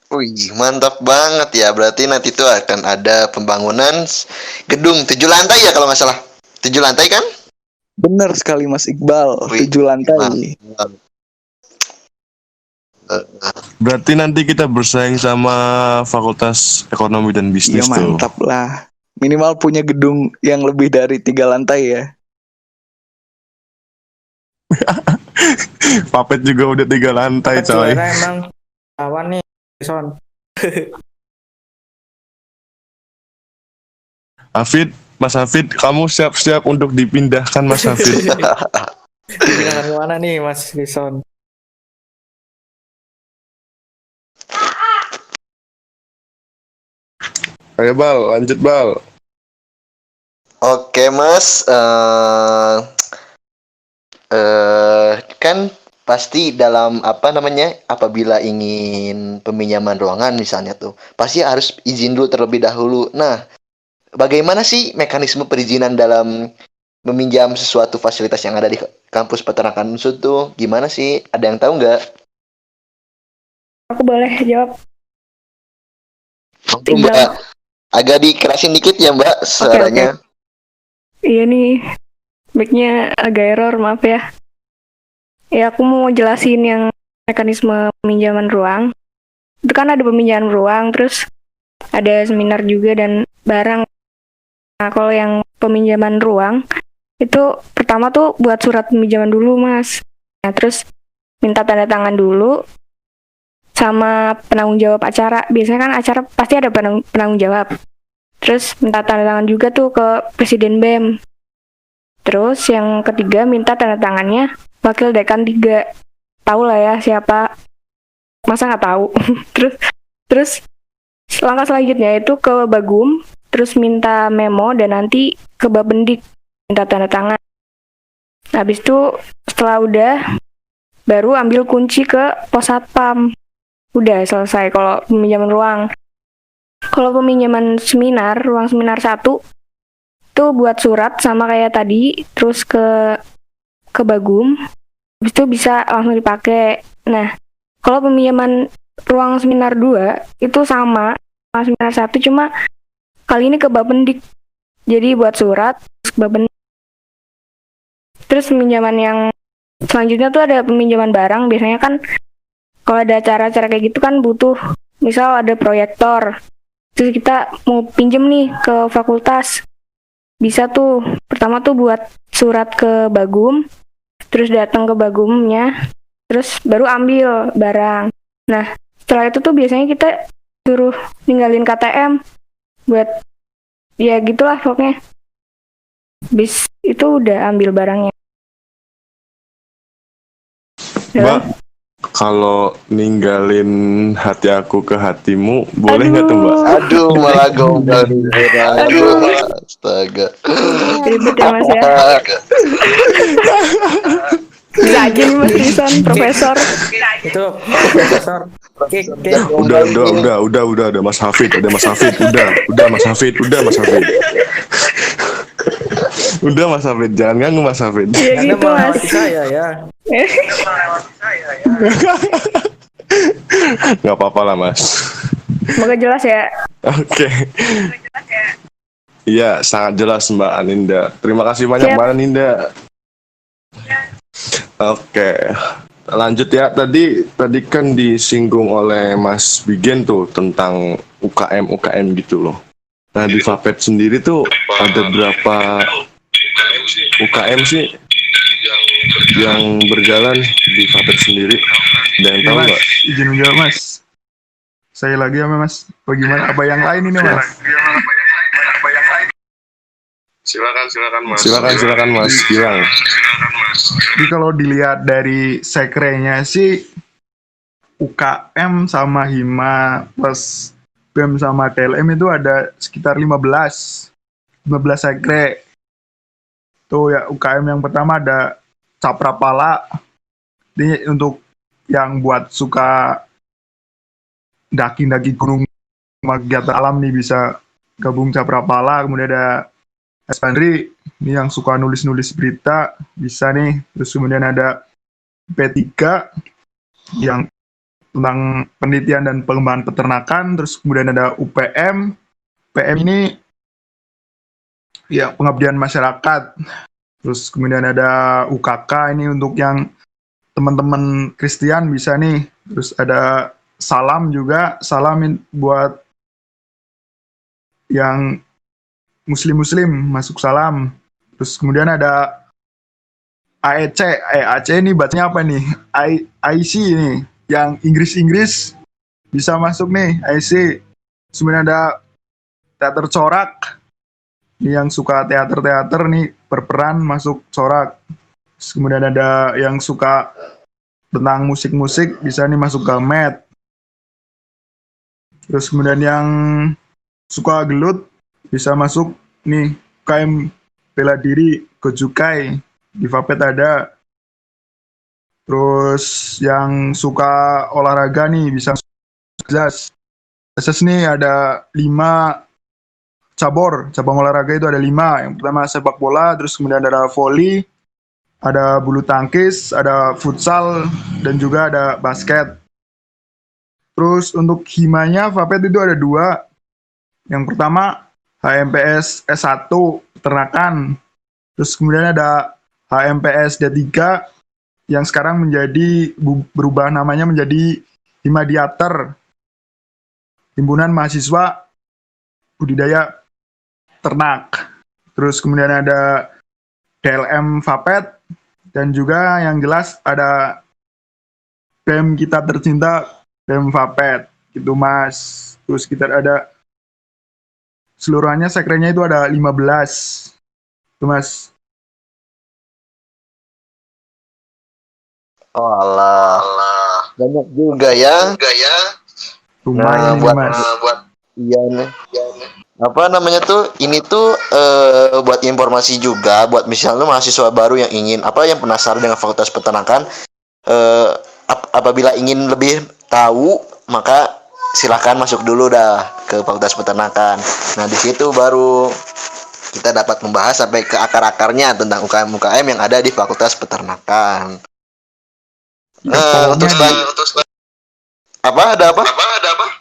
wih, mantap banget ya. Berarti nanti tuh akan ada pembangunan gedung 7 lantai ya kalau nggak salah. 7 lantai kan? Benar sekali Mas Iqbal, Wih, 7 lantai. mantap. Berarti nanti kita bersaing sama Fakultas Ekonomi dan Iya Bisnis tuh. mantap lah. Minimal punya gedung yang lebih dari 3 lantai ya. Papet juga udah 3 lantai, coy. Juara emang lawan nih, Son. Mas Hafid, kamu siap-siap untuk dipindahkan, Mas Hafid. Dipindahkan kemana nih, Mas Rison? Ayo Bal, lanjut Bal. Oke Mas, kan pasti dalam apa namanya, apabila ingin peminjaman ruangan misalnya tuh, pasti harus izin dulu terlebih dahulu. Nah, bagaimana sih mekanisme perizinan dalam meminjam sesuatu fasilitas yang ada di kampus peternakan Unsud tuh? Gimana sih? Ada yang tahu nggak? Aku boleh jawab, Monggo Iqbal. Mbak, agak dikerasin dikit ya Mbak suaranya. Iya nih, mic-nya agak error, maaf ya. Ya, aku mau jelasin yang mekanisme peminjaman ruang. Itu kan ada peminjaman ruang, terus ada seminar juga dan barang. Nah, kalau yang peminjaman ruang, itu pertama tuh buat surat peminjaman dulu, Mas. Nah, terus minta tanda tangan dulu sama penanggung jawab acara. Biasanya kan acara pasti ada penanggung jawab. Terus minta tanda tangan juga tuh ke Presiden BEM. Terus yang ketiga minta tanda tangannya Wakil Dekan 3. Tahu lah ya siapa. Masa nggak tahu? terus langkah selanjutnya itu ke Bagum, terus minta memo dan nanti ke Babendik minta tanda tangan. Habis itu setelah udah baru ambil kunci ke Pos Satpam. Udah selesai kalau peminjaman ruang. Kalau peminjaman seminar, ruang seminar 1 itu buat surat sama kayak tadi, terus ke Bagum, habis itu bisa langsung dipakai. Nah, kalau peminjaman ruang seminar 2 itu sama seminar 1, cuma kali ini ke Bapendik. Jadi buat surat, terus ke Bapendik. Terus peminjaman yang selanjutnya tuh ada peminjaman barang. Biasanya kan kalau ada acara-acara kayak gitu kan butuh, misal ada proyektor. Terus kita mau pinjem nih ke fakultas. Bisa tuh, pertama tuh buat surat ke Bagum, terus datang ke Bagumnya, terus baru ambil barang. Nah, setelah itu tuh biasanya kita suruh ninggalin KTM buat, ya gitulah pokoknya. Bis itu udah ambil barangnya. Mbak, kalau ninggalin hati aku ke hatimu, boleh nggak tuh Mbak? Aduh, malah gombal nih. Aduh, astaga. Ribet ya Mas ya. Bisa aja nih Mas Rison, profesor. Itu profesor. Oke. Udah Mas Hafid, udah Mas Hafid. Udah Mas Hafid, jangan ganggu Mas Hafid. Ya Anda gitu Mas. melewati saya ya. Nggak apa-apa lah Mas. Semoga jelas ya. Oke. Iya, sangat jelas Mbak Aninda. Terima kasih banyak Siap. Mbak Aninda. Oke. Lanjut ya, tadi kan disinggung oleh Mas Bigen tuh tentang UKM gitu loh. Nah di Vapet sendiri tuh ada berapa UKM sih yang berjalan di Vapet sendiri? Dan tahu Mas, nggak? izin menjawab Mas. Saya lagi ya Mas. Bagaimana? Apa yang lain ini Mas? Silakan Mas Gilang. Jadi kalau dilihat dari sekrenya sih UKM sama Hima plus BEM sama TLM itu ada sekitar 15 sekre. Tuh ya, UKM yang pertama ada Caprapala. Ini untuk yang buat suka daki-daki gunung kegiatan alam nih bisa gabung Caprapala. Kemudian ada Espandri, ini yang suka nulis-nulis berita bisa nih. Terus kemudian ada P3 yang tentang penelitian dan pengembangan peternakan. Terus kemudian ada UPM. UPM ini ya pengabdian masyarakat. Terus kemudian ada UKK, ini untuk yang teman-teman Kristen bisa nih. Terus ada Salam juga, Salam buat yang Muslim masuk Salam. Terus kemudian ada AEC, AEC ini bacanya apa nih? IC ini, yang Inggris bisa masuk nih, IC. Terus kemudian ada Teater Corak, ini yang suka teater nih, berperan masuk Corak. Terus kemudian ada yang suka tentang musik bisa nih masuk Gamet. Terus kemudian yang suka gelut bisa masuk nih UKM bela diri, Gojukai, di Vapet ada. Terus yang suka olahraga nih bisa jelas. SS nih ada 5 cabang olahraga itu ada 5. Yang pertama sepak bola, terus kemudian ada volley, ada bulu tangkis, ada futsal, dan juga ada basket. Terus untuk himanya Vapet itu ada 2. Yang pertama HMPS S1 peternakan. Terus kemudian ada HMPS D3 yang sekarang berubah namanya menjadi Himadiater, Himpunan Mahasiswa Budidaya Ternak. Terus kemudian ada DLM Vapet, dan juga yang jelas ada BEM kita tercinta, BEM Vapet gitu Mas. Terus kita ada seluruhannya sekrennya itu ada 15 itu Mas. Oh alah, banyak juga ya. Lumayan ini Mas. Iya nih. Apa namanya tuh? Ini tuh buat informasi juga buat misalnya mahasiswa baru yang ingin yang penasaran dengan Fakultas Peternakan. Apabila ingin lebih tahu, maka silahkan masuk dulu dah ke Fakultas Peternakan. Nah di situ baru kita dapat membahas sampai ke akar-akarnya tentang UKM-UKM yang ada di Fakultas Peternakan. Untuk ada apa?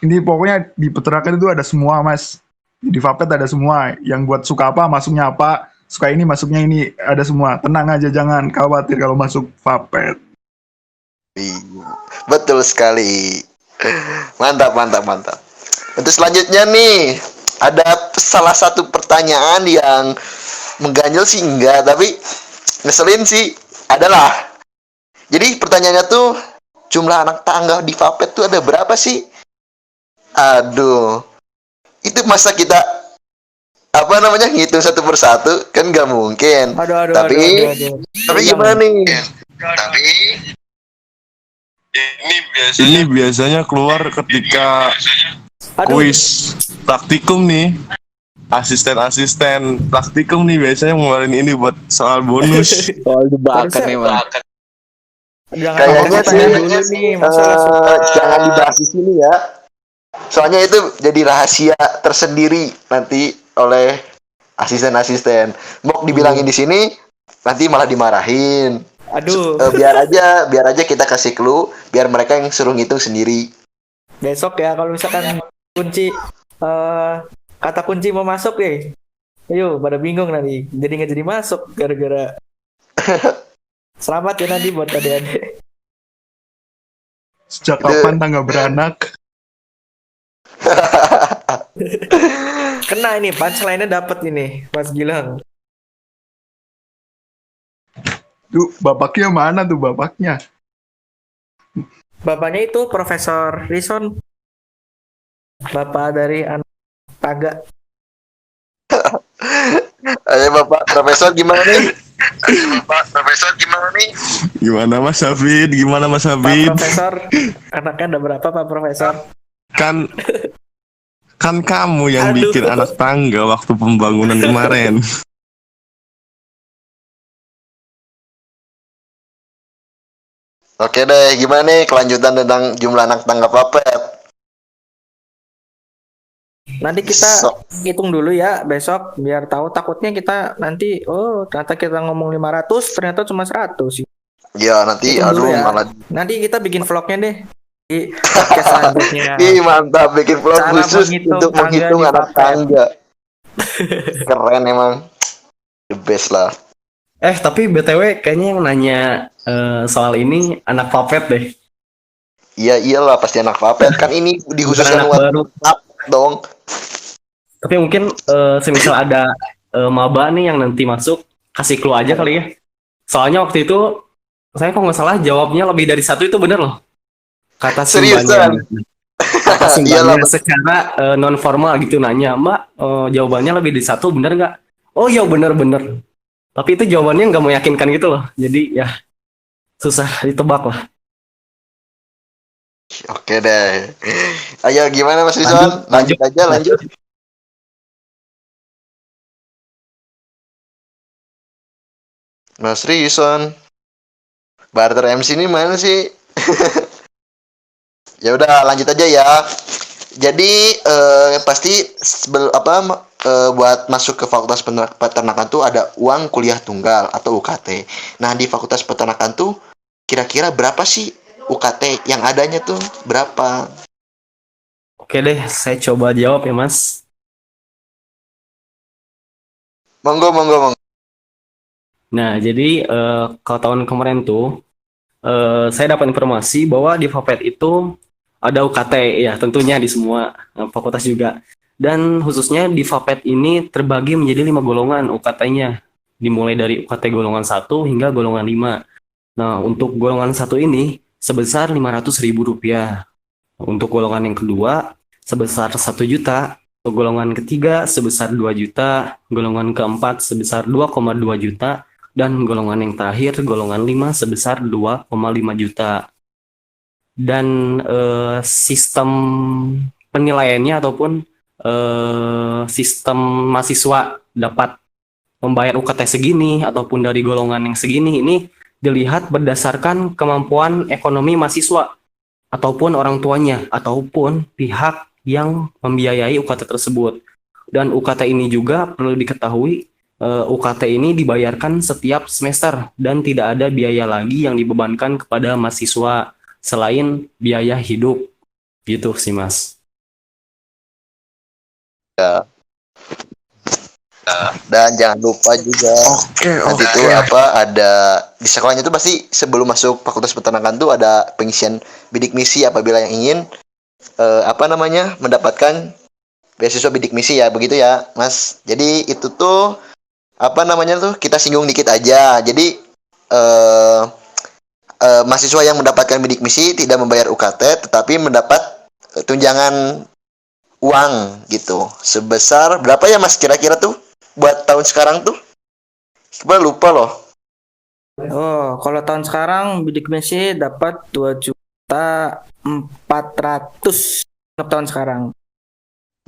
Ini pokoknya di peternakan itu ada semua Mas. Di Vapet ada semua. Yang buat suka apa masuknya apa, suka ini masuknya ini, ada semua. Tenang aja, jangan khawatir kalau masuk Vapet. Betul sekali. Mantap. Untuk selanjutnya nih, ada salah satu pertanyaan yang mengganjal sih enggak, tapi ngeselin sih adalah. Jadi pertanyaannya tuh, jumlah anak tangga di Vapet tuh ada berapa sih? Aduh. Itu masa kita ngitung satu persatu kan nggak mungkin. Tapi gimana nih? Ini biasanya keluar ketika kuis praktikum nih. Asisten praktikum nih biasanya ngeluarin ini buat soal bonus. Soal jebakan memang. Kayaknya sih dulu nih masalah jangan dibahas di sini ya. Soalnya itu jadi rahasia tersendiri nanti oleh asisten-asisten. Mau dibilangin di sini nanti malah dimarahin. Aduh. Biar aja kita kasih clue biar mereka yang suruh ngitung sendiri. Besok ya kalau misalkan kunci kata kunci mau masuk deh. Ayo pada bingung nanti. Jadi nggak jadi masuk gara-gara. Selamat ya nanti buat adik-adik. Sejak kapan tangga beranak? Kena ini punchline-nya dapat ini Mas Gilang. Tuh bapaknya mana tuh bapaknya? Bapaknya itu Profesor Rison. Bapak dari anak Taga. Ayo Bapak Profesor gimana nih? Gimana Mas Hafid? Pak Profesor, anaknya ada berapa Pak Profesor? Kan kamu yang Aduh. bikin anak tangga waktu pembangunan kemarin. Oke deh, gimana nih kelanjutan tentang jumlah anak tangga Vapet? Nanti kita hitung dulu ya besok biar tahu, takutnya kita nanti ternyata kita ngomong 500 ternyata cuma 100 sih. Ya nanti Hitung dulu ya. malah. Nanti kita bikin vlognya deh di podcast selanjutnya. Ih mantap, bikin vlog Cara khusus menghitung untuk menghitung tangga di anak Vapet. tangga. Keren emang. The best lah. Tapi BTW kayaknya yang nanya soal ini anak Vapet deh. Iya iyalah pasti anak Vapet kan ini dikhususkan Bukan anak buat baru. up dong. Tapi mungkin semisal ada maba nih yang nanti masuk, kasih clue aja kali ya. Soalnya waktu itu saya kok nggak salah jawabnya lebih dari 1 itu bener loh. Kata Seriusan? simpannya. Kata Iyalah, simpannya secara non formal gitu nanya, Mbak jawabannya lebih dari 1 bener nggak? Oh iya bener. Tapi itu jawabannya nggak meyakinkan gitu loh. Jadi ya susah ditebak lah. Oke deh. Ayo gimana Mas Rizwan? Lanjut aja. Mas Rison. Barter MC ini mana sih? Ya udah lanjut aja ya. Jadi pasti buat masuk ke Fakultas Peternakan tuh ada uang kuliah tunggal atau UKT. Nah, di Fakultas Peternakan tuh kira-kira berapa sih UKT yang adanya tuh berapa? Oke deh, saya coba jawab ya Mas. Monggo, monggo, monggo. Nah, jadi kalau tahun kemarin tuh saya dapat informasi bahwa di Fapet itu ada UKT ya, tentunya di semua fakultas juga. Dan khususnya di Fapet ini terbagi menjadi 5 golongan UKT-nya. Dimulai dari UKT golongan 1 hingga golongan 5. Nah, untuk golongan 1 ini sebesar Rp500.000. Untuk golongan yang kedua sebesar 1 juta. Untuk golongan ketiga sebesar 2 juta. Golongan keempat sebesar 2,2 juta. Dan golongan yang terakhir, golongan 5 sebesar 2,5 juta. Dan sistem penilaiannya ataupun sistem mahasiswa dapat membayar UKT segini ataupun dari golongan yang segini ini dilihat berdasarkan kemampuan ekonomi mahasiswa ataupun orang tuanya ataupun pihak yang membiayai UKT tersebut. Dan UKT ini juga perlu diketahui, UKT ini dibayarkan setiap semester dan tidak ada biaya lagi yang dibebankan kepada mahasiswa selain biaya hidup. Gitu sih Mas. Ya. Dan jangan lupa juga nanti Oke. tuh ada di sekolahnya tuh pasti sebelum masuk Fakultas Peternakan tuh ada pengisian bidik misi apabila yang ingin mendapatkan beasiswa bidik misi ya, begitu ya Mas. Jadi itu tuh kita singgung dikit aja. Jadi mahasiswa yang mendapatkan bidik misi tidak membayar UKT tetapi mendapat tunjangan uang gitu. Sebesar berapa ya Mas kira-kira tuh buat tahun sekarang tuh? Coba lupa loh. Oh, kalau tahun sekarang bidik misi dapat 2.400.000 untuk tahun sekarang.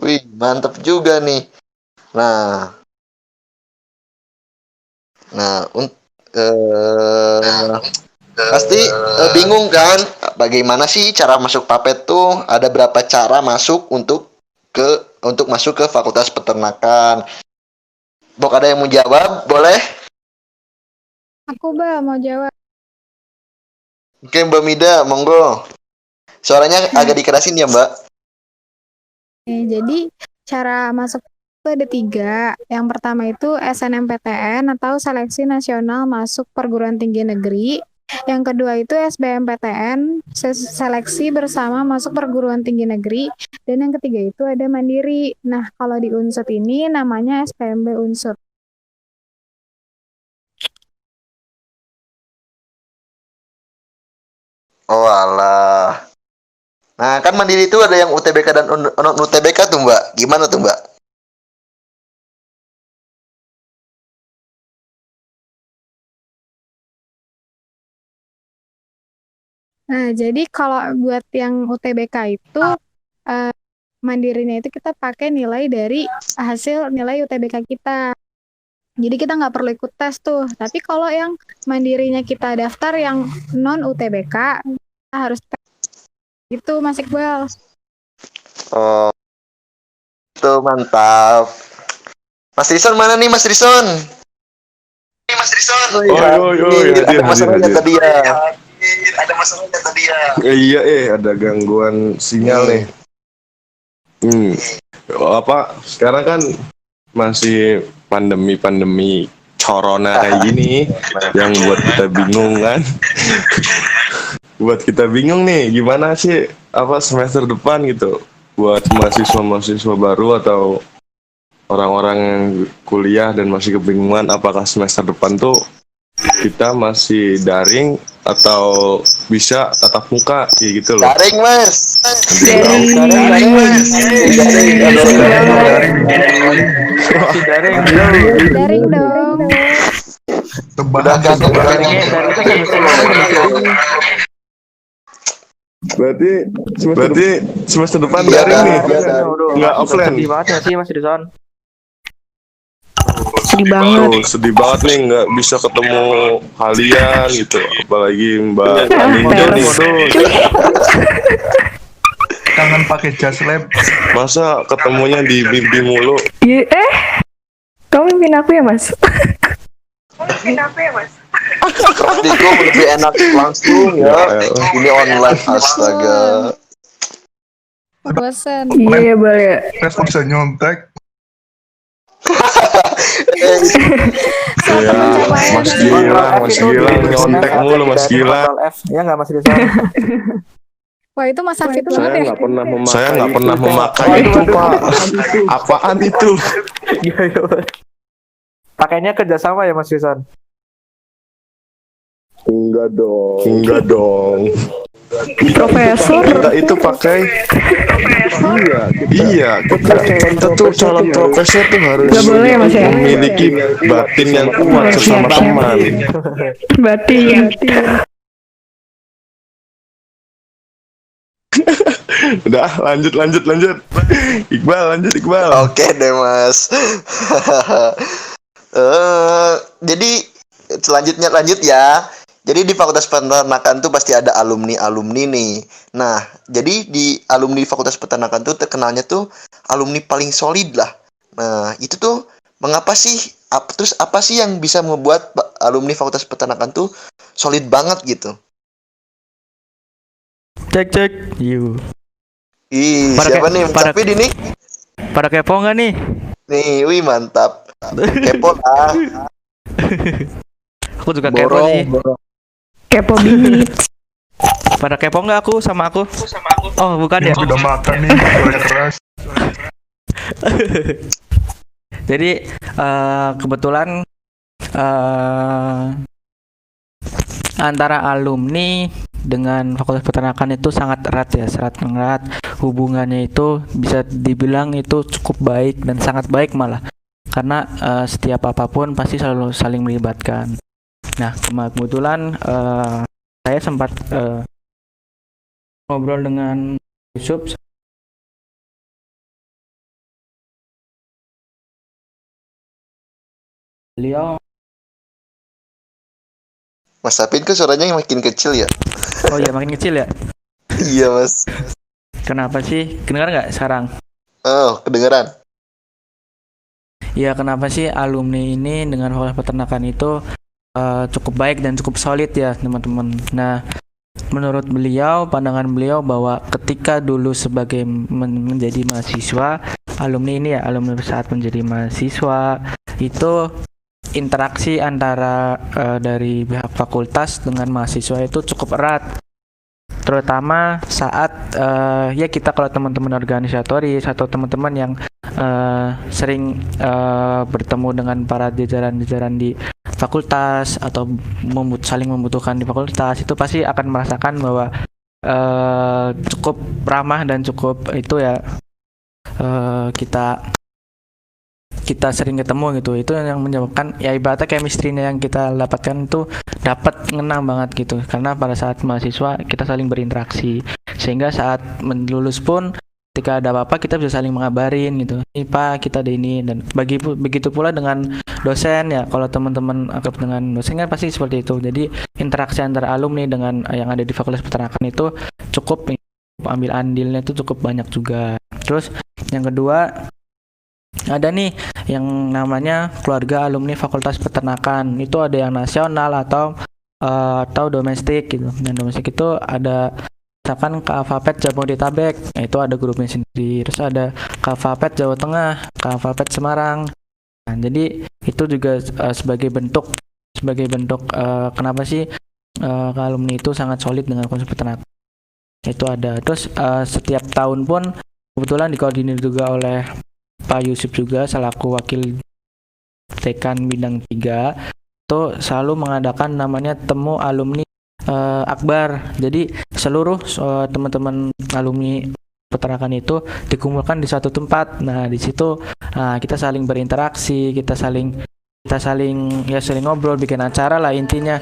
Wih, mantap juga nih. Nah, pasti bingung kan bagaimana sih cara masuk Fapet tuh? Ada berapa cara masuk untuk masuk ke Fakultas Peternakan? Bok, ada yang mau jawab? Boleh? Aku mau jawab. Oke, Mbak Mida, monggo. Suaranya agak dikerasin ya, Mbak. Jadi cara masuk itu ada 3. Yang pertama itu SNMPTN atau Seleksi Nasional Masuk Perguruan Tinggi Negeri. Yang kedua itu SBMPTN, Seleksi Bersama Masuk Perguruan Tinggi Negeri. Dan yang ketiga itu ada Mandiri. Nah, kalau di Unsut ini namanya SPMB Unsut. Oh alah. Nah, kan Mandiri itu ada yang UTBK dan non-UTBK tuh, Mbak. Gimana tuh, Mbak? Nah, jadi kalau buat yang UTBK itu mandirinya itu kita pakai nilai dari hasil nilai UTBK kita. Jadi kita nggak perlu ikut tes tuh. Tapi kalau yang mandirinya kita daftar yang non UTBK, kita harus tes. Itu Mas Iqbal. Oh, itu mantap. Mas Rison mana nih, Mas Rison? Oh, hadir, ada masalahnya hadir. tadi ya. Iya, ada gangguan sinyal nih. Sekarang kan masih pandemi corona kayak gini yang buat kita bingung kan. Buat kita bingung nih gimana sih semester depan gitu buat mahasiswa baru atau orang-orang yang kuliah dan masih kebingungan apakah semester depan tuh kita masih daring atau bisa tatap muka kayak gitu loh. Daring, Mas. Daring dong. Berarti semester depan daring nih. Nggak offline. Sedih banget ya sih Mas Rizon. sedih banget. Tuh, sedih banget nih nggak bisa ketemu kalian gitu. Apalagi Mbak Aninda nih. Kangen pakai jas lab. Masa ketemunya di mimpi mulu. Iya, kamu mimpin aku ya, Mas? Praktikum lebih enak langsung ya. Ini online, astaga. Bosan. Iya, boleh. Respon bisa nyontek. Ya, Mas Gilang nyontek mulu Mas Gilang. Kontrol F, ya nggak Mas Rizal? Wah, itu Mas Hafid banget Saya ya. nggak pernah memakai. Saya nggak pernah memakai itu Pak. Apaan itu? Pakainya kerjasama ya Mas Rizal? Enggak dong. Enggak dong. Profesor. Kita itu pakai. Iya. Kita tuh calon profesor tuh harus Nggak boleh ya, Mas, ya? memiliki batin yang kuat sesama teman. Batin. Udah, lanjut. Iqbal, lanjut Iqbal. Oke deh Mas. Jadi selanjutnya lanjut ya. Jadi di Fakultas Peternakan tuh pasti ada alumni nih. Nah, jadi di alumni Fakultas Peternakan tuh terkenalnya tuh alumni paling solid lah. Nah, itu tuh mengapa sih? Terus apa sih yang bisa membuat alumni Fakultas Peternakan tuh solid banget gitu? Cek. You. Ih, Pada siapa ke- nih? pada- Tapi ini Pada kepo nggak nih? nih, wih mantap. Kepo lah. Aku juga kepo sih. Kepo bingit. Pada kepo nggak aku sama aku? Oh, bukan ya. Yang sudah makan nih, suara keras. Jadi kebetulan antara alumni dengan Fakultas Peternakan itu sangat erat ya, sangat erat. Hubungannya itu bisa dibilang itu cukup baik dan sangat baik malah. Karena setiap apapun pasti selalu saling melibatkan. Nah, kebetulan saya sempat ngobrol dengan Yusuf. Beliau, Mas Sapin kok suaranya makin kecil ya? oh iya makin kecil ya. Iya Mas. Kenapa sih? Kedengar nggak sekarang? Oh, kedengeran. Ya, kenapa sih alumni ini dengan Fakultas Peternakan itu cukup baik dan cukup solid ya teman-teman. Nah, menurut beliau, pandangan beliau bahwa ketika dulu sebagai menjadi mahasiswa, alumni ini ya, alumni saat menjadi mahasiswa itu interaksi antara dari pihak fakultas dengan mahasiswa itu cukup erat. Terutama saat ya kita kalau teman-teman organisatoris atau teman-teman yang sering bertemu dengan para jajaran-jajaran di fakultas atau saling membutuhkan di fakultas, itu pasti akan merasakan bahwa cukup ramah dan cukup itu ya, kita sering ketemu gitu. Itu yang menyebabkan ya ibaratnya chemistry-nya yang kita dapatkan itu dapat ngenang banget gitu, karena pada saat mahasiswa kita saling berinteraksi, sehingga saat lulus pun ketika ada apa-apa kita bisa saling mengabarin gitu, ini Pak kita ada ini. Dan begitu pula dengan dosen ya, kalau teman-teman akrab dengan dosen kan pasti seperti itu. Jadi interaksi antara alumni dengan yang ada di Fakultas Peternakan itu cukup ambil andilnya itu cukup banyak juga. Terus yang kedua, ada nih yang namanya keluarga alumni Fakultas Peternakan. Itu ada yang nasional atau domestik gitu. Dan domestik itu ada misalkan KFAPET Jabodetabek, itu ada grupnya sendiri. Terus ada KFAPET Jawa Tengah, KFAPET Semarang. Nah, jadi itu juga sebagai bentuk kenapa sih alumni itu sangat solid dengan Fakultas Peternakan. Itu ada. Terus setiap tahun pun kebetulan dikoordinir juga oleh Pak Yusuf juga selaku wakil dekan bidang 3 itu selalu mengadakan namanya temu alumni akbar. Jadi seluruh teman-teman alumni peternakan itu dikumpulkan di suatu tempat. Nah, di situ kita saling berinteraksi, kita saling ngobrol, bikin acara lah intinya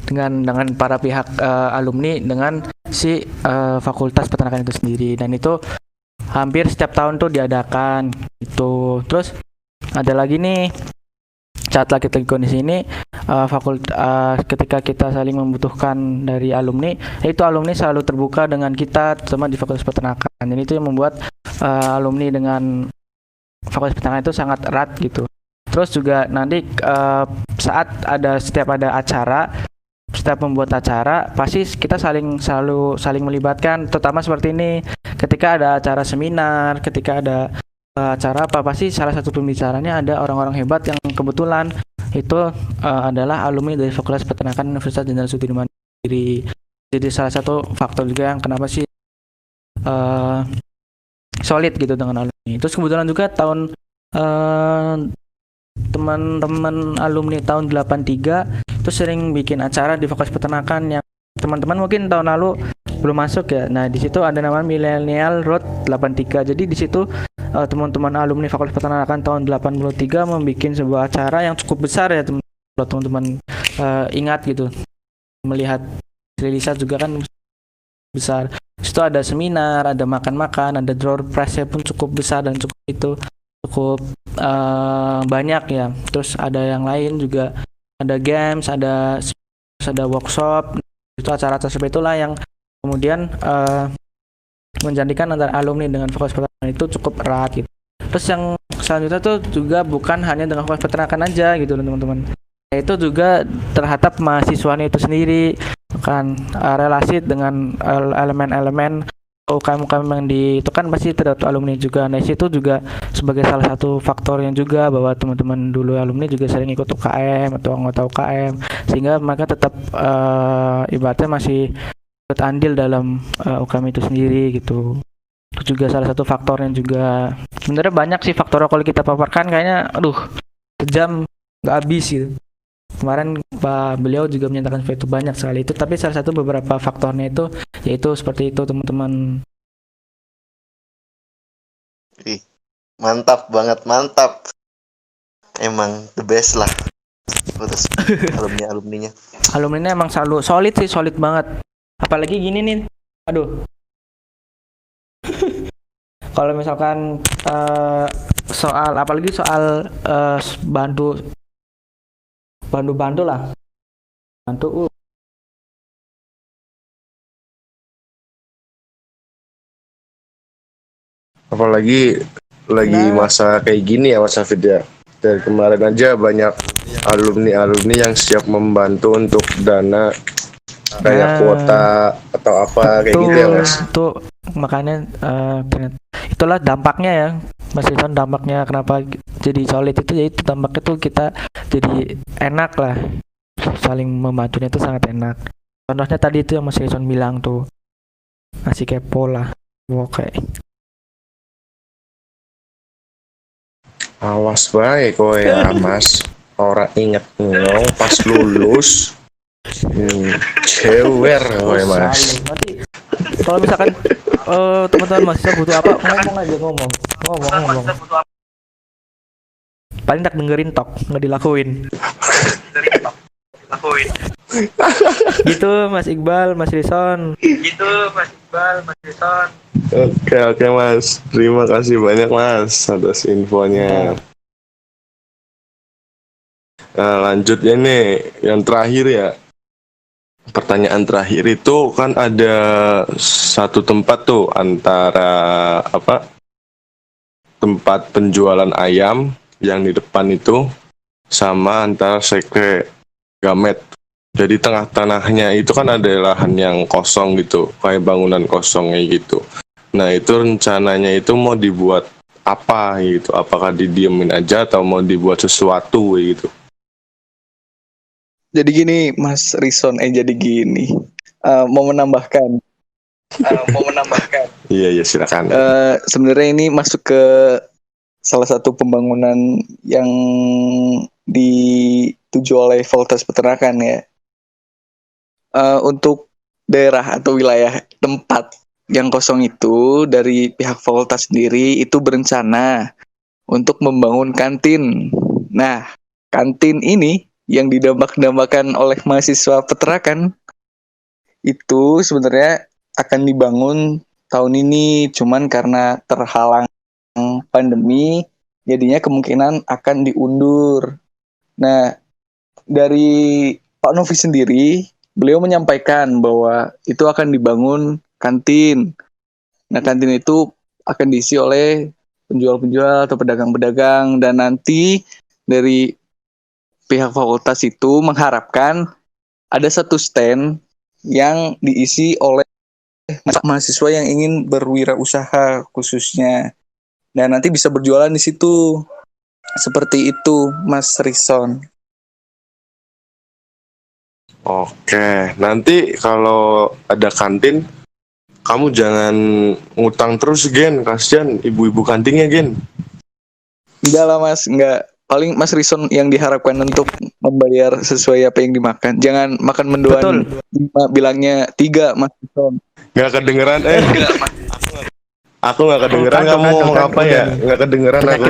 dengan para pihak alumni dengan si Fakultas Peternakan itu sendiri. Dan itu hampir setiap tahun tuh diadakan itu. Terus ada lagi nih, saat lagi kondisi ini ketika kita saling membutuhkan dari alumni, itu alumni selalu terbuka dengan kita, terutama di Fakultas Peternakan. Jadi itu yang membuat alumni dengan Fakultas Peternakan itu sangat erat gitu. Terus juga nanti setiap ada acara, setiap membuat acara, pasti kita selalu saling melibatkan, terutama seperti ini. Ketika ada acara seminar, ketika ada acara apa, pasti salah satu pembicaranya ada orang-orang hebat yang kebetulan itu adalah alumni dari Fakultas Peternakan Universitas Jenderal Sudirman Diri. Jadi salah satu faktor juga yang kenapa sih solid gitu dengan alumni. Terus kebetulan juga tahun teman-teman alumni tahun 83 itu sering bikin acara di Fakultas Peternakan yang teman-teman mungkin tahun lalu belum masuk ya. Nah, di situ ada nama Millennial Road 83. Jadi di situ teman-teman alumni Fakultas Peternakan tahun 83 membuat sebuah acara yang cukup besar ya, teman-teman ingat gitu. Melihat rilisan juga kan besar. Di situ ada seminar, ada makan-makan, ada door prize pun cukup besar dan cukup banyak ya. Terus ada yang lain juga, ada games, ada workshop. Itu acara-acara seperti itulah yang kemudian menjadikan antara alumni dengan Fakultas Peternakan itu cukup erat gitu. Terus yang selanjutnya tuh juga bukan hanya dengan Fakultas Peternakan aja gitu teman-teman. Itu juga terhadap mahasiswanya itu sendiri, kan relasi dengan elemen-elemen UKM yang itu kan pasti terhadap alumni juga. Nah, itu juga sebagai salah satu faktornya juga bahwa teman-teman dulu alumni juga sering ikut UKM atau anggota UKM, sehingga mereka tetap ibaratnya masih andil dalam UKM itu sendiri gitu. Itu juga salah satu faktornya juga. Sebenarnya banyak sih faktor kalau kita paparkan kayaknya sejam nggak habis gitu. Kemarin Pak beliau juga menyatakan seperti itu banyak sekali itu, tapi salah satu beberapa faktornya itu yaitu seperti itu teman-teman. Mantap banget, mantap. Emang the best lah. Terus alumninya. Alumninya emang selalu solid banget. Apalagi gini nih, aduh. Kalau misalkan apalagi soal bantu lah, bantu. Apalagi lagi masa kayak gini ya Mas Hafid ya. Dari kemarin aja banyak alumni yang siap membantu untuk dana kayak kuota atau apa kayak gitu ya Mas. Itu makanya itulah dampaknya ya Mas Rizwan, dampaknya kenapa jadi solid itu, yaitu dampaknya tuh kita jadi enak lah, saling membantunya itu sangat enak. Contohnya tadi itu yang Mas Rizwan bilang tuh, masih kepo lah. Oke. Awas bae kowe ya Mas. Ora inget ngomong pas lulus. Cewer kowe Mas. Nanti kalau misalkan teman-teman mahasiswa butuh apa, ngomong. Paling tak dengerin tok, nggak dilakuin. Gitu Mas Iqbal, Mas Rison. Oke Mas. Terima kasih banyak Mas atas infonya. Nah, lanjutnya nih yang terakhir ya. Pertanyaan terakhir itu kan ada satu tempat tuh antara tempat penjualan ayam yang di depan itu sama antara sekre Gamet. Jadi tengah-tengahnya itu kan ada lahan yang kosong gitu, kayak bangunan kosong kayak gitu. Nah itu rencananya itu mau dibuat apa gitu? Apakah didiemin aja atau mau dibuat sesuatu gitu? Jadi gini, Mas Rison, jadi gini. Mau menambahkan. Iya silakan. Sebenarnya ini masuk ke salah satu pembangunan yang dituju oleh Fakultas Peternakan ya. Untuk daerah atau wilayah tempat yang kosong itu, dari pihak fakultas sendiri itu berencana untuk membangun kantin. Nah, kantin ini yang didambakan oleh mahasiswa peternakan itu sebenarnya akan dibangun tahun ini, cuman karena terhalang pandemi jadinya kemungkinan akan diundur. Nah, dari Pak Novi sendiri, beliau menyampaikan bahwa itu akan dibangun kantin. Nah, kantin itu akan diisi oleh penjual-penjual atau pedagang-pedagang, dan nanti dari pihak fakultas itu mengharapkan ada satu stand yang diisi oleh mahasiswa yang ingin berwirausaha khususnya. Dan nanti bisa berjualan di situ. Seperti itu, Mas Rison. Oke, nanti kalau ada kantin, kamu jangan ngutang terus, Gen. Kasihan ibu-ibu kantinnya, Gen. Enggak lah, Mas. Enggak. Paling Mas Rison yang diharapkan untuk membayar sesuai apa yang dimakan. Jangan makan mendoan. Bilangnya 3, Mas Rison. Nggak kedengeran, Aku nggak kedengeran kamu ngomong apa ya? Nggak kedengeran aku.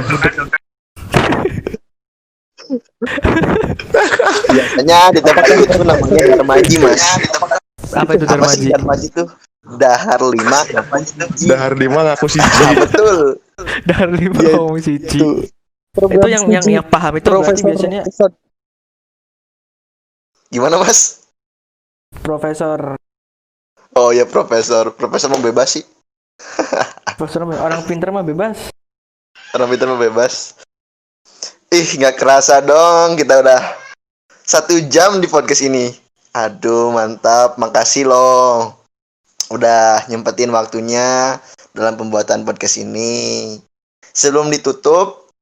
Biasanya di tempat itu namanya Darmaji, Mas. Apa itu Darmaji? Darmaji itu dahar 5, Dahar 5 ngaku siji. betul. Dari lima Ya, ngomong siji. Itu yang paham itu berarti biasanya Gimana, Mas? profesor Oh ya, profesor mau bebas sih. orang pinter mah bebas. Orang pintar mau bebas. Ih, nggak kerasa dong, kita udah 1 jam di podcast ini. Aduh, mantap, makasih loh udah nyempetin waktunya dalam pembuatan podcast ini. Sebelum ditutup,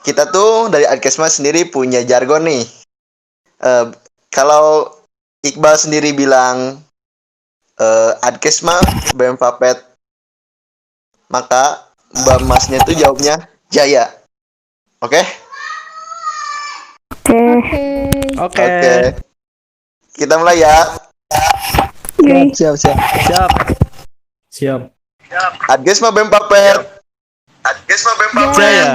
kita tuh dari Adkesma sendiri punya jargon nih. Kalau Iqbal sendiri bilang Adkesma BEM Fapet, maka Mbak Masnya tuh jawabnya Jaya. Oke? Oke. Oke. Kita mulai ya. Oke. Siap. Adkesma BEM Fapet. Jaya.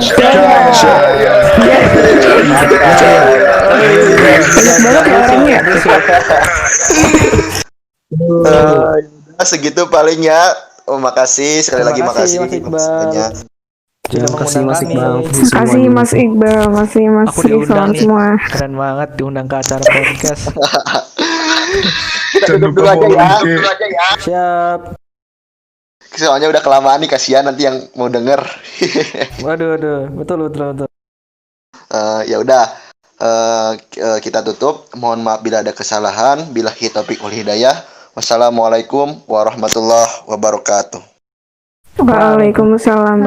Segitu paling ya. Oh, makasih sekali lagi, makasih Mas Iqbal. semuanya. Terima kasih Mas Iqbal. Makasih Mas Iqbal, masih Mas Aku diundang Rison nih. semua. Keren banget diundang ke acara podcast. Kita tutup dulu aja ya. Siap. Soalnya udah kelamaan nih, kasihan nanti yang mau denger. Waduh. Betul. Ya udah. Kita tutup. Mohon maaf bila ada kesalahan. Billahi taufiq wal hidayah. Wassalamualaikum warahmatullahi wabarakatuh. Waalaikumsalam.